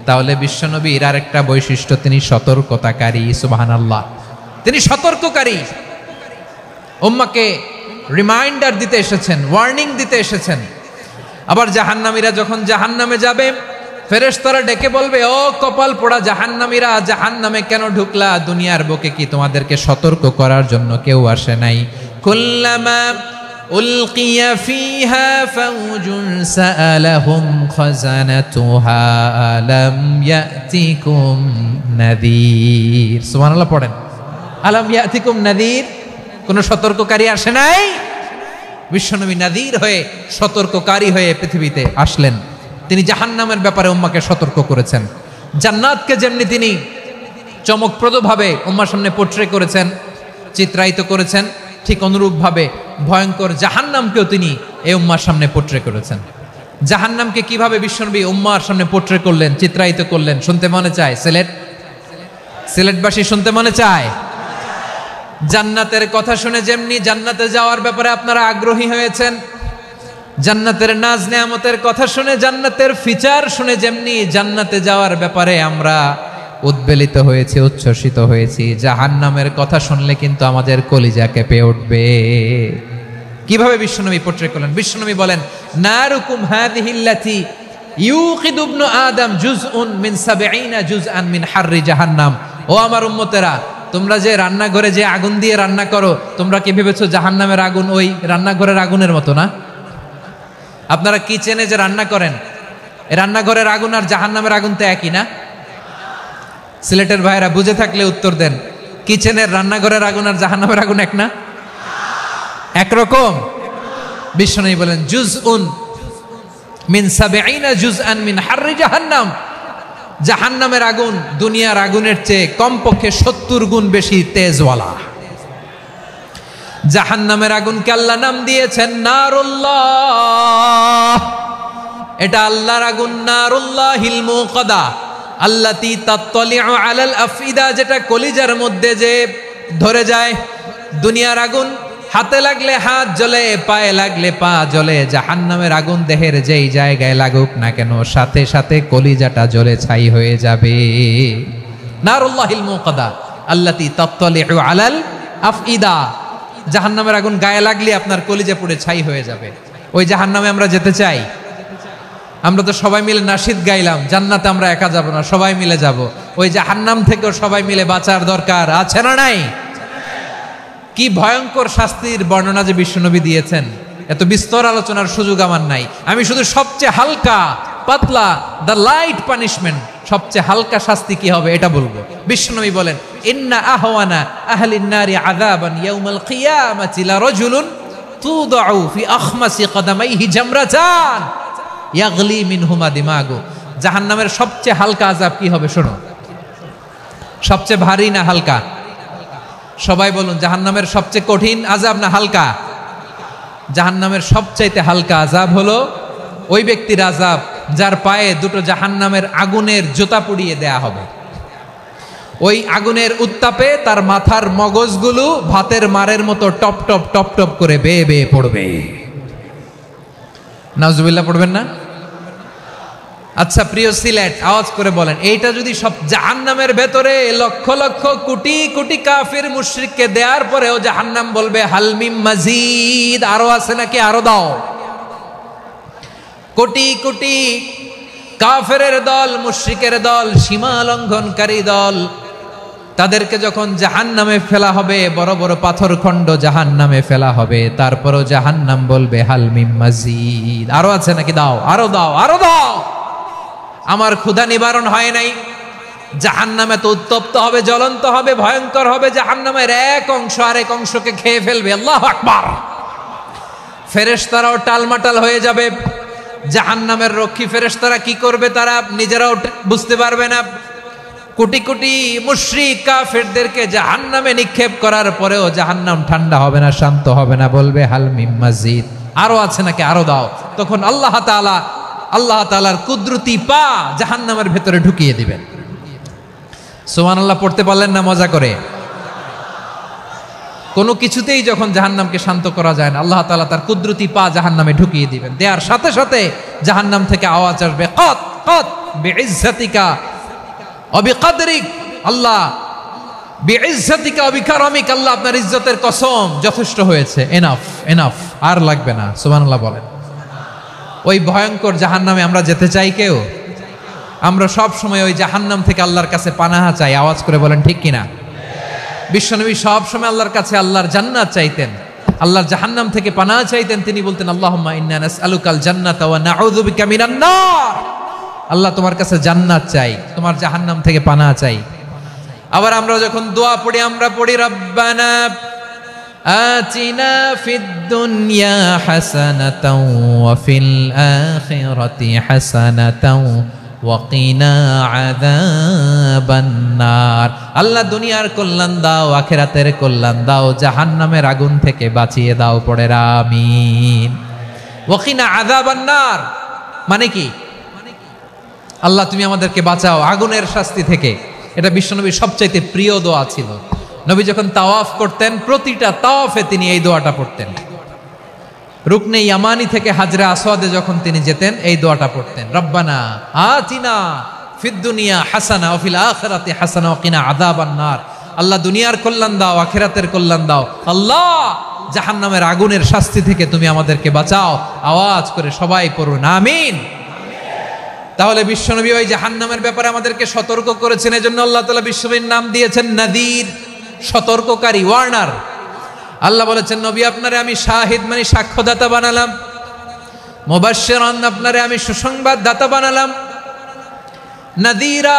তাহলে বিশ্বনবীর আরেকটা বৈশিষ্ট্য, তিনি সতর্কতাকারী। সুবহানাল্লাহ, তিনি সতর্ককারী। উম্মাহকে রিমাইন্ডার দিতে এসেছেন, ওয়ার্নিং দিতে এসেছেন। আবার জাহান্নামীরা যখন জাহান্নামে যাবে, ফেরেশতারা ডেকে বলবে, ও কপাল পোড়া জাহান্নামীরা, জাহান্নামে কেন ঢুকলা? দুনিয়ার বুকে কি তোমাদেরকে সতর্ক করার জন্য কেউ আসে নাই? কুল্লামা উলকিয়া ফিহা ফাউজুন সাআলাহুম খাজানাতুহা আলাম ইয়াতিকুম নাযীর। সুবহানাল্লাহ পড়েন, আলাম ইয়াতিকুম নাযীর, কোন সতর্ককারী আসে নাই? বিশ্বনবী নাযীর হয়ে, সতর্ককারী হয়ে পৃথিবীতে আসলেন। তিনি জাহান্নামের ব্যাপারে উম্মাকে সতর্ক করেছেন। জান্নাতকে যেমনি তিনি চমকপ্রদভাবে উম্মার সামনে পোট্রে করেছেন, চিত্রায়িত করেছেন, ঠিক অনুরূপভাবে ভয়ঙ্কর জাহান্নামকেও তিনি এই উম্মার সামনে পোট্রে করেছেন। জাহান্নামকে কিভাবে বিশ্বনবী উম্মার সামনে পোট্রে করলেন, চিত্রায়িত করলেন, শুনতে মনে চায়? সিলেটবাসী শুনতে মনে চায়? জান্নাতের কথা শুনে যেমনি জান্নাতে যাওয়ার ব্যাপারে আপনারা আগ্রহী হয়েছেন, জান্নাতের নাজ নেয়ামতের কথা শুনে, জান্নাতের ফিচার শুনে যেমনি জান্নাতে যাওয়ার ব্যাপারে আমরা উদ্বেলিত হয়েছি, উচ্ছ্বসিত হয়েছি, জাহান্নামের কথা শুনলে কিন্তু আমাদের কলিজা কেঁপে উঠবে। কিভাবে বিশ্বনবী পোট্রে করলেন? বিশ্বনবী বলেন, নারুকুম হাযিহিল্লাতী ইউকিদু ইবনু আদম জুজউন মিন 70 জুজআন মিন হাররি জাহান্নাম। ও আমার উম্মতেরা, তোমরা যে রান্নাঘরে যে আগুন দিয়ে রান্না করো, তোমরা কি ভেবেছো জাহান্নামের আগুন ওই রান্নাঘরের আগুনের মতো না? আপনারা কিচেনে যে রান্না করেন, রান্নাঘরের আগুন আর জাহান্নামের আগুন তো একই না? সিলেটের ভাইয়েরা বুঝে থাকলে উত্তর দেন, কিচেনের রান্নাঘরের আগুন আর জাহান্নামের আগুন এক না? একরকম। বিশ্বনবী বলেন, জুজউন মিন 70 জুজআন মিন হাররি জাহান্নাম, জাহান্নামের আগুন দুনিয়ার আগুনের চেয়ে কমপক্ষে 70 গুণ বেশি তেজওয়ালা। জাহান্নামের আগুনকে আল্লাহ নাম দিয়েছেন নারুল্লাহ। এটা আল্লাহর আগুন, নারুল্লাহিল মুকাদা আল্লাতী তাত্তালিউ আলাল আফইদা, যেটা কলিজার মধ্যে যে ধরে যায়। দুনিয়ার আগুন হাতে লাগলে হাত জ্বলে, পায়ে লাগলে পা জ্বলে, জাহান্নামের আগুন দেহের যেই জায়গায় লাগুক না কেন, সাথে সাথে কলিজাটা জ্বলে ছাই হয়ে যাবে। নারুল্লাহিল মুকাদা আল্লাতী তাত্তালিউ আলাল আফইদা, জাহান্নামের আগুন গায়ে লাগলে আপনার কলিজা পুড়ে ছাই হয়ে যাবে। ওই জাহান্নামে আমরা যেতে চাই? আমরা তো সবাই মিলে নাশিদ গাইলাম, জান্নাতে আমরা একা যাব না, সবাই মিলে যাব। ওই জাহান্নাম থেকেও সবাই মিলে বাঁচার দরকার আছে না নাই? কি ভয়ঙ্কর শাস্তির বর্ণনা যে বিশ্বনবী দিয়েছেন, এত বিস্তর আলোচনার সুযোগ আমার নাই। আমি শুধু সবচেয়ে হালকা পাতলা, দ্য লাইট পানিশমেন্ট, সবচেয়ে হালকা শাস্তি কি হবে এটা বলবো। বিশ্বনবী বলেন, ইন্না আহওয়ানা আহলিন নারি আযাবান ইয়াউমাল কিয়ামাতি লারাজুলুন তুদাউ ফি আখমাসি কদামাইহি জামরাতান ইয়াগলি মিনহুমা দিমাগু। জাহান্নামের সবচেয়ে হালকা আযাব কি হবে শোনো। সবচেয়ে ভারী না হালকা? সবাই বলুন, জাহান্নামের সবচেয়ে কঠিন আযাব না হালকা? জাহান্নামের সবচাইতে হালকা আযাব হলো ওই ব্যক্তির আযাব যার পায়ে দুটো জাহান্নামের আগুনের জুতা পুড়িয়ে দেয়া হবে। ওই আগুনের উত্তাপে তার মাথার মগজগুলো ভাতের মারের মতো টপ টপ টপ টপ করে বেয়ে বেয়ে পড়বে। নাউজুবিল্লাহ পড়বেন না? আচ্ছা প্রিয় সিলেট, আওয়াজ করে বলেন, এইটা যদি সব জাহান্নামের ভেতরে লক্ষ লক্ষ কোটি কোটি কাফির মুশরিককে দেওয়ার পরেও জাহান্নাম বলবে হাল মিম মাজিদ, আরো আছে নাকি, আরো দাও। কোটি কোটি কাফেরের দল, মুশরিকের দল, সীমা লঙ্ঘনকারী দল, তাদেরকে যখন জাহান্নামে ফেলা হবে, বড় বড় পাথরখণ্ড জাহান্নামে ফেলা হবে, তারপরও জাহান্নাম বলবে হাল মিম মাজিদ, আরো আছে নাকি, দাও, আরো দাও, আরো দাও। আমার ক্ষুধা নিবারণ হয় নাই। জাহান্নামে তো উত্তপ্ত হবে, জ্বলন্ত হবে, ভয়ঙ্কর হবে। জাহান্নামের এক অংশ আরেক অংশকে খেয়ে ফেলবে। আল্লাহু আকবার। ফেরেশতারাও টালমাটাল হয়ে যাবে। জাহান্নামের রক্ষী ফেরেশতারা কি করবে তারা নিজেরাও বুঝতে পারবে না। কোটি কোটি মুশরিক কাফেরদেরকে জাহান্নামে নিক্ষেপ করার পরেও জাহান্নাম ঠান্ডা হবে না, শান্ত হবে না, বলবে হাল মিম মাজিদ, আরো আছে নাকি, আরো দাও। তখন আল্লাহ তাআলার কুদরতি পা জাহান্নামের ভেতরে ঢুকিয়ে দিবেন। সুবহানাল্লাহ পড়তে পারলেন না মজা করে? কোনো কিছুতেই যখন জাহান্নামকে শান্ত করা যায় না, আল্লাহ তাআলা তার কুদরতি পা জাহান্নামে ঢুকিয়ে দিবেন। দেওয়ার সাথে সাথে জাহান্নাম থেকে আওয়াজ আসবে, কত কত বিইজ্জাতিকা ওয়া বিকদরিক, আল্লাহ বিইজ্জাতিকা ওয়া বিকারামিক, আল্লাহ আপনার ইজ্জতের কসম, যথেষ্ট হয়েছে, এনাফ এনাফ, আর লাগবে না। সুবহানাল্লাহ বলেন। ওই ভয়ঙ্কর জাহান্নামে আমরা যেতে চাই কেউ? আমরা সব সময় ওই জাহান্নাম থেকে আল্লাহর কাছে পানাহা চাই। আওয়াজ করে বলেন ঠিক কিনা? বিশ্বনবী সব সময় আল্লাহর কাছে আল্লাহর জান্নাত চাইতেন, আল্লাহর জাহান্নাম থেকে পানাহা চাইতেন। তিনি বলতেন, আল্লাহুম্মা ইন্না নাসআলুকাল জান্নাতা ওয়া নাউযু বিকা মিনান নার। আল্লাহ তোমার কাছে জান্নাত চাই, তোমার জাহান্নাম থেকে পানাহা চাই। আবার আমরা যখন দোয়া পড়ি, আমরা পড়ি রব্বানা আতিনা ফিদ দুনিয়া হাসানাতাও ওয়া ফিল আখিরাতি হাসানাতাও ওয়া কিনা আযাবান নার। আল্লাহ দুনিয়ার কল্যাণ দাও, আখিরাতের কল্যাণ দাও, জাহান্নামের আগুন থেকে বাঁচিয়ে দাও, পড়ে আমিন। ওয়া কিনা আযাবান নার মানে কি? আল্লাহ তুমি আমাদেরকে বাঁচাও আগুনের শাস্তি থেকে। এটা বিশ্বনবীর সবচাইতে প্রিয় দোয়া ছিল। নবী যখন তাওয়াফ করতেন, প্রতিটা তাওয়াফে তিনি এই দোয়াটা পড়তেন। রুকনে ইয়ামানি থেকে হাজরে আসওয়াদে যখন তিনি যেতেন, এই দোয়াটা পড়তেন, রব্বানা আতিনা ফিদ দুনিয়া হাসানা ওয়া ফিল আখিরাতি হাসানা ওয়া কিনা আযাবান নার। আল্লাহ দুনিয়ার কল্যাণ দাও, আখিরাতের কল্যাণ দাও। আল্লাহ জাহান্নামের আগুনের শাস্তি থেকে তুমি আমাদেরকে বাঁচাও। আওয়াজ করে সবাই পড়ুন আমিন। তাহলে বিশ্বনবী ওই জাহান্নামের ব্যাপারে আমাদেরকে সতর্ক করেছেন। এজন্য আল্লাহ তাআলা বিশ্বনবীর নাম দিয়েছেন নাযীর, সতর্ককারী, ওয়ার্নার। আল্লাহ বলেছেন, নবী আপনারে আমি শাহিদ মানে সাক্ষ্যদাতা বানালাম, মুবাশশিরান আপনারে আমি সুসংবাদ দাতা বানালাম, নাযীরা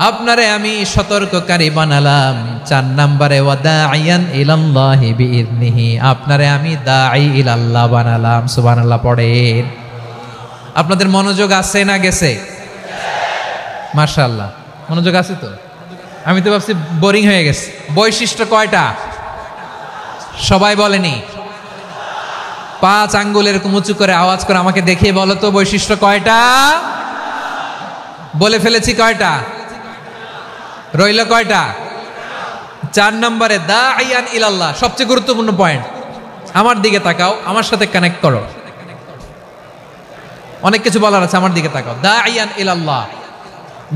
আপনারে আমি সতর্ককারী বানালাম। 4 নম্বরে ওয়া দাঈয়ান ইলাল্লাহি বিইذনিহি, আপনারে আমি দাঈ ইলাল্লাহ বানালাম। সুবহানাল্লাহ পড়েন। আপনাদের মনোযোগ আছে না গেছে? মাশাআল্লাহ মনোযোগ আছে তো। আমি তো ভাবছি বোরিং হয়ে গেছে। বৈশিষ্ট্য কয়টা সবাই বলেনি? 5 আঙ্গুল এরকম উঁচু করে আওয়াজ করে আমাকে দেখিয়ে বলো তো বৈশিষ্ট্য কয়টা? বলে ফেলেছি কয়টা? রইল কয়টা? 4 নম্বরে দাঈয়ান ইলাল্লাহ, সবচেয়ে গুরুত্বপূর্ণ পয়েন্ট। আমার দিকে তাকাও, আমার সাথে কানেক্ট করো। অনেক কিছু বলার আছে, আমার দিকে তাকাও। দাঈয়ান ইলাল্লাহ,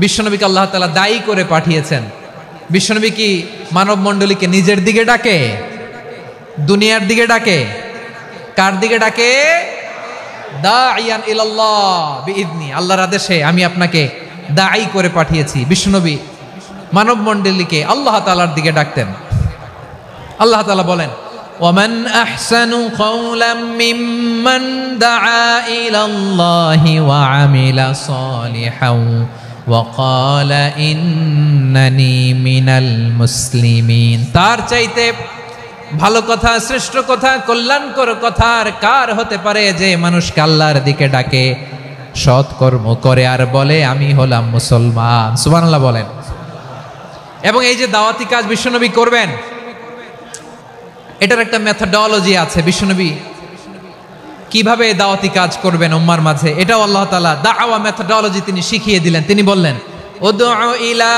বিশ্বনবীকে আল্লাহ তাআলা দায়ী করে পাঠিয়েছেন। বিশ্বনবী কি মানব মণ্ডলীকে নিজের দিকে ডাকে? দুনিয়ার দিকে ডাকে? কার দিকে ডাকে? দাঈয়ান ইলাল্লাহ বিইذনি, আল্লাহর আদেশে আমি আপনাকে দায়ী করে পাঠিয়েছি। বিশ্বনবী মানব মণ্ডলীকে আল্লাহ তাআলার দিকে ডাকতেন। আল্লাহ তাআলা বলেন, ওয়ামান আহসানু কাওলাম মিম্মান দাআ ইলাল্লাহি ওয়া আমিলা সালিহান ওয়া ক্বালা ইন্নানি মিনাল মুসলিমিন। তার চাইতে ভালো কথা, শ্রেষ্ঠ কথা, কল্যাণকর কথা আর কার হতে পারে যে মানুষকে আল্লাহর দিকে ডাকে, সৎ কর্ম করে আর বলে আমি হলাম মুসলমান। সুবহানাল্লাহ বলেন। এবং এই যে দাওয়াতি কাজ বিশ্বনবী করবেন, এটার একটা মেথডোলজি আছে। বিশ্বনবী কিভাবে দাওয়াতি কাজ করবেন উম্মার মাঝে, এটাও আল্লাহ তাআলা দাওয়া মেথডোলজি তিনি শিখিয়ে দিলেন। তিনি বললেন, উদউ ইলা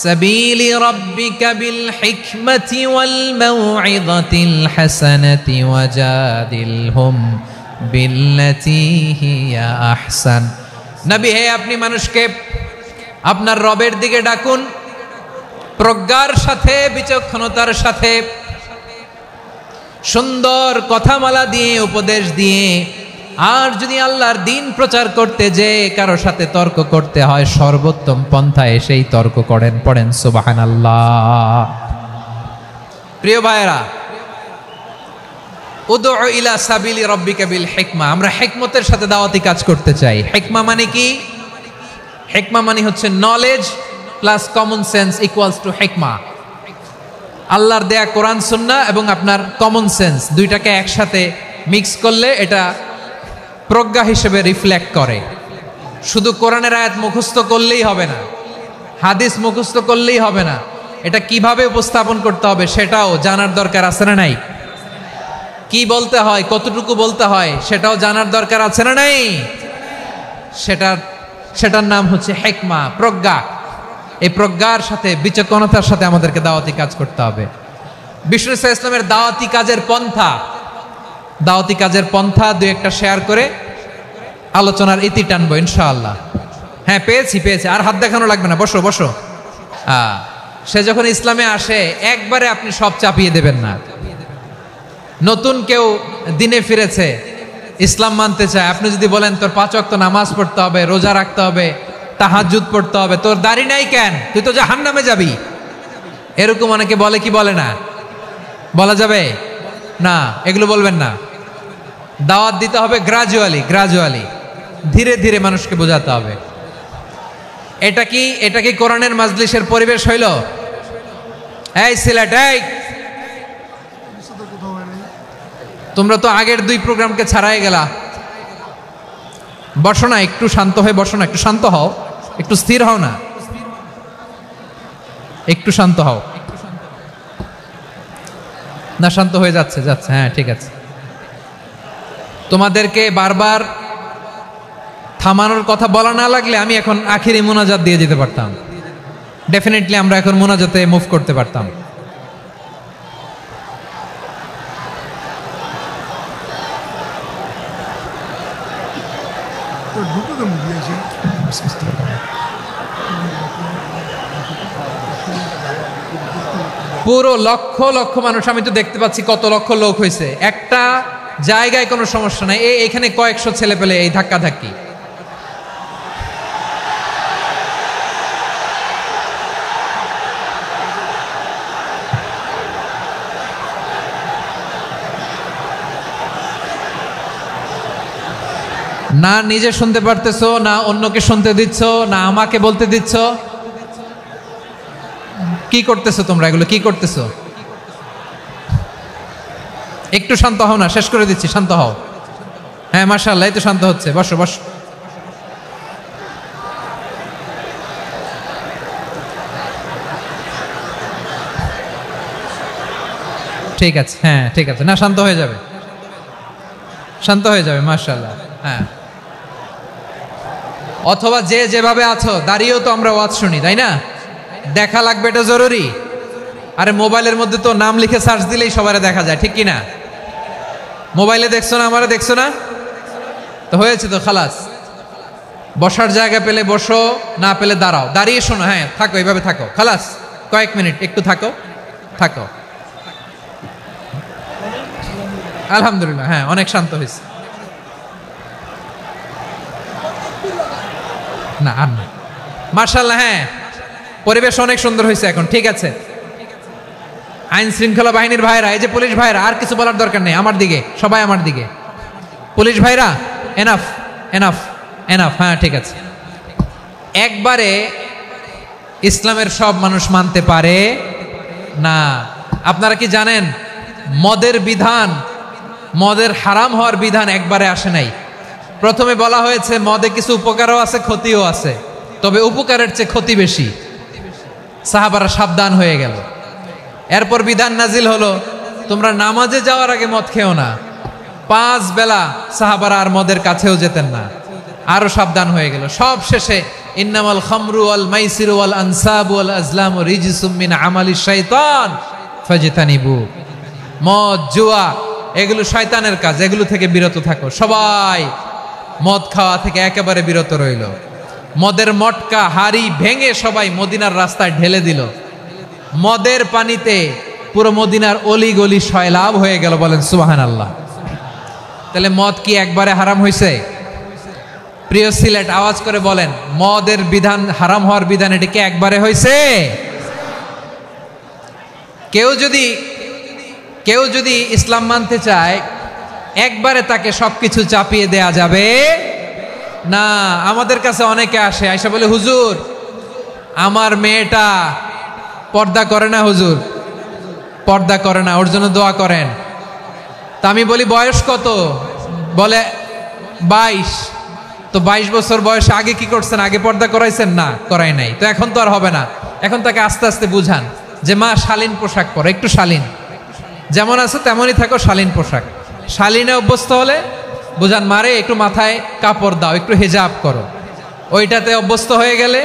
সাবিলি রাব্বিকা বিল হিকমাতি ওয়াল মাউইযাতিল হাসানাতি ওয়াজাদিলহুম বিল্লাতী হিয়া আহসান। নবী হে, আপনি মানুষকে আপনার রবের দিকে ডাকুন প্রজ্ঞার সাথে, বিচক্ষণতার সাথে, সুন্দর কথামালা দিয়ে, উপদেশ দিয়ে। আর যদি আল্লাহর দ্বীন প্রচার করতে যে কারো সাথে তর্ক করতে হয়, সর্বোত্তম পন্থায় সেই তর্ক করেন। পড়েন সুবহানাল্লাহ। প্রিয় ভাইয়েরা, উদউ ইলা সাবিলি রাব্বিকা বিল হিকমা, আমরা হিকমতের সাথে দাওয়াতি কাজ করতে চাই। হিকমা মানে কি? হিকমা মানে হচ্ছে knowledge plus common sense equals to হিকমা। আল্লাহর দেয়া কোরআন সুন্নাহ এবং আপনার কমন সেন্স দুইটাকে একসাথে মিক্স করলে এটা প্রজ্ঞা হিসেবে রিফ্লেক্ট করে। শুধু কোরআনের আয়াত মুখস্থ করলেই হবে না, হাদিস মুখস্থ করলেই হবে না, এটা কিভাবে উপস্থাপন করতে হবে সেটাও জানার দরকার আছে না নাই? কি বলতে হয়, কতটুকু বলতে হয় সেটাও জানার দরকার আছে না নাই? সেটার নাম হচ্ছে হিকমা, প্রজ্ঞা। এই প্রজ্ঞার সাথে, বিচক্ষণতার সাথে আমাদেরকে দাওয়াতি কাজ করতে হবে। বিষ্ণু ইসলামের দাওয়াতি কাজের পন্থা দুই একটা শেয়ার করে আলোচনার ইতি টানবো ইনশাআল্লাহ। হ্যাঁ, পেয়েছি। আর হাত দেখানো লাগবে না, বসো বসো। সে যখন ইসলামে আসে একবারে আপনি সব চাপিয়ে দেবেন না। নতুন কেউ দিনে ফিরেছে, ইসলাম মানতে চায়, আপনি যদি বলেন তোর 5 ওয়াক্ত নামাজ পড়তে হবে, রোজা রাখতে হবে, তাহাজ্জুদ পড়তে হবে, তোর দাড়ি নাই কেন, তুই তো জাহান্নামে যাবি, এরকম অনেকে বলে কি বলে না? বলা যাবে না, এগুলো বলবেন না। দাওয়াত দিতে হবে গ্রাজুয়ালি, ধীরে ধীরে মানুষকে বোঝাতে হবে। এটা কি কোরআনের মাজলিসের পরিবেশ হইল? এই সিলেট, এই তোমরা তো আগের 2 প্রোগ্রামকে ছাড়াই গেলা। বসো না, একটু শান্ত হয়ে বসো না, একটু শান্ত হও, একটু স্থির হও না, একটু শান্ত হও না। শান্ত হয়ে যাচ্ছে। হ্যাঁ, ঠিক আছে। তোমাদেরকে বারবার থামানোর কথা বলা না লাগলে আমি এখন আখিরি মুনাজাত দিয়ে যেতে পারতাম। ডেফিনেটলি আমরা এখন মুনাজাতে মুভ করতে পারতাম। পুরো লক্ষ লক্ষ মানুষ, আমি তো দেখতে পাচ্ছি কত লক্ষ লোক হয়েছে একটা জায়গায়, কোনো সমস্যা নাই। এখানে কয়েকশো ছেলে পেলে এই ধাক্কা ধাক্কি। না নিজে শুনতে পারতেছো, না অন্যকে শুনতে দিচ্ছ, না আমাকে বলতে দিচ্ছ। কি করতেছো তোমরা? এগুলো কি করতেছো? একটু শান্ত হও না, শেষ করে দিচ্ছি, শান্ত হও। হ্যাঁ, মাশাআল্লাহ, এই তো শান্ত হচ্ছে। বসো বসো। ঠিক আছে, হ্যাঁ ঠিক আছে। না, শান্ত হয়ে যাবে, শান্ত হয়ে যাবে, মাশাআল্লাহ। হ্যাঁ, অথবা যে যেভাবে আছো দাঁড়িয়েও তো আমরা ওয়াজ শুনি, তাই না? দেখা লাগবে, এটা জরুরি। আরে মোবাইলের মধ্যে তো নাম লিখে সার্চ দিলেই সবারে দেখা যায়, ঠিক কি না? মোবাইলে দেখছো না, আমারে দেখছো না, তো হয়েছে তো, খালাস। বসার জায়গা পেলে বসো, না পেলে দাঁড়াও, দাঁড়িয়ে শোনো। হ্যাঁ, থাকো, এইভাবে থাকো, খালাস। কয়েক মিনিট একটু থাকো। আলহামদুলিল্লাহ, হ্যাঁ, অনেক শান্ত হয়েছে। না আর না, মাশাআল্লাহ। হ্যাঁ, পরিবেশ অনেক সুন্দর হয়েছে এখন, ঠিক আছে। আইন শৃঙ্খলা বাহিনীর ভাইরা, এই যে পুলিশ ভাইরা, আর কিছু বলার দরকার নেই, আমার দিকে সবাই, আমার দিকে। পুলিশ ভাইরা এনাফ এনাফ এনাফ, হ্যাঁ ঠিক আছে। একবারে ইসলামের সব মানুষ মানতে পারে না। আপনারা কি জানেন মদের বিধান, মদের হারাম হওয়ার বিধান একবারে আসে নাই। প্রথমে বলা হয়েছে মদে কিছু উপকারও আছে, ক্ষতিও আছে, তবে উপকারের চেয়ে ক্ষতি বেশি। সাহাবারা সাবধান হয়ে গেল। এরপর বিধান নাজিল হলো, তোমরা নামাজে যাওয়ার আগে মদ খেও না। 5 বেলা সাহাবারা আর মদের কাছেও যেতেন না, আরো সাবধান হয়ে গেল। সব শেষে ইন্নামাল খামরু ওয়াল মাইসিরু ওয়াল আনসাবু ওয়াল আজলামু রিজসুম মিন আমালিশ শাইতান ফাজতানিবু। মদ, জুয়া এগুলো শয়তানের কাজ, এগুলো থেকে বিরত থাকো। সবাই মদ খাওয়া থেকে একেবারে বিরত রইল। মদের মটকা হাড়ি ভেঙে সবাই মদিনার রাস্তায় ঢেলে দিল। মদের পানিতে পুরো মদিনার অলি গলি সয়লাভ হয়ে গেল। বলেন সুবহানাল্লাহ। তাহলে মদ কি একবারে হারাম হয়েছে? প্রিয় সিলেট আওয়াজ করে বলেন, মদের বিধান, হারাম হওয়ার বিধান এটা কি একবারে হয়েছে? কেউ যদি ইসলাম মানতে চায় একবারে তাকে সবকিছু চাপিয়ে দেয়া যাবে না। আমাদের কাছে অনেকে আসে, আয়সা বলে, হুজুর আমার মেয়েটা পর্দা করে না, হুজুর পর্দা করে না, ওর জন্য দোয়া করেন। তা আমি বলি বয়স কত? বলে 22। তো 22 বছর বয়সে আগে কি করছেন? আগে পর্দা করাইছেন? না, করাই নাই। তো এখন তো আর হবে না। এখন তাকে আস্তে আস্তে বুঝান যে মা শালীন পোশাক পরো, একটু শালীন, যেমন আছো তেমনই থাকো, শালীন পোশাক। শালীনে অভ্যস্ত হলে বুঝান, মারে একটু মাথায় কাপড় দাও, একটু হেজাব করো। ওইটাতে অভ্যস্ত হয়ে গেলে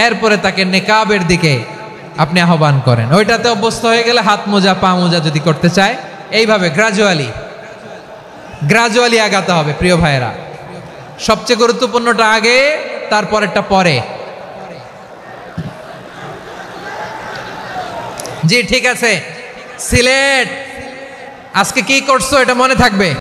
এরপরে তাকে নেকাবের দিকে আপনি আহ্বান করেন। ওইটাতে অভ্যস্ত হয়ে গেলে হাত মোজা, পা মোজা যদি করতে চায়, এইভাবে গ্রাজুয়ালি আগাতে হবে। প্রিয় ভাইয়েরা, সবচেয়ে গুরুত্বপূর্ণটা আগে, তারপরেরটা পরে। জি ঠিক আছে। সিলেট আজকে কি করছো এটা মনে থাকবে।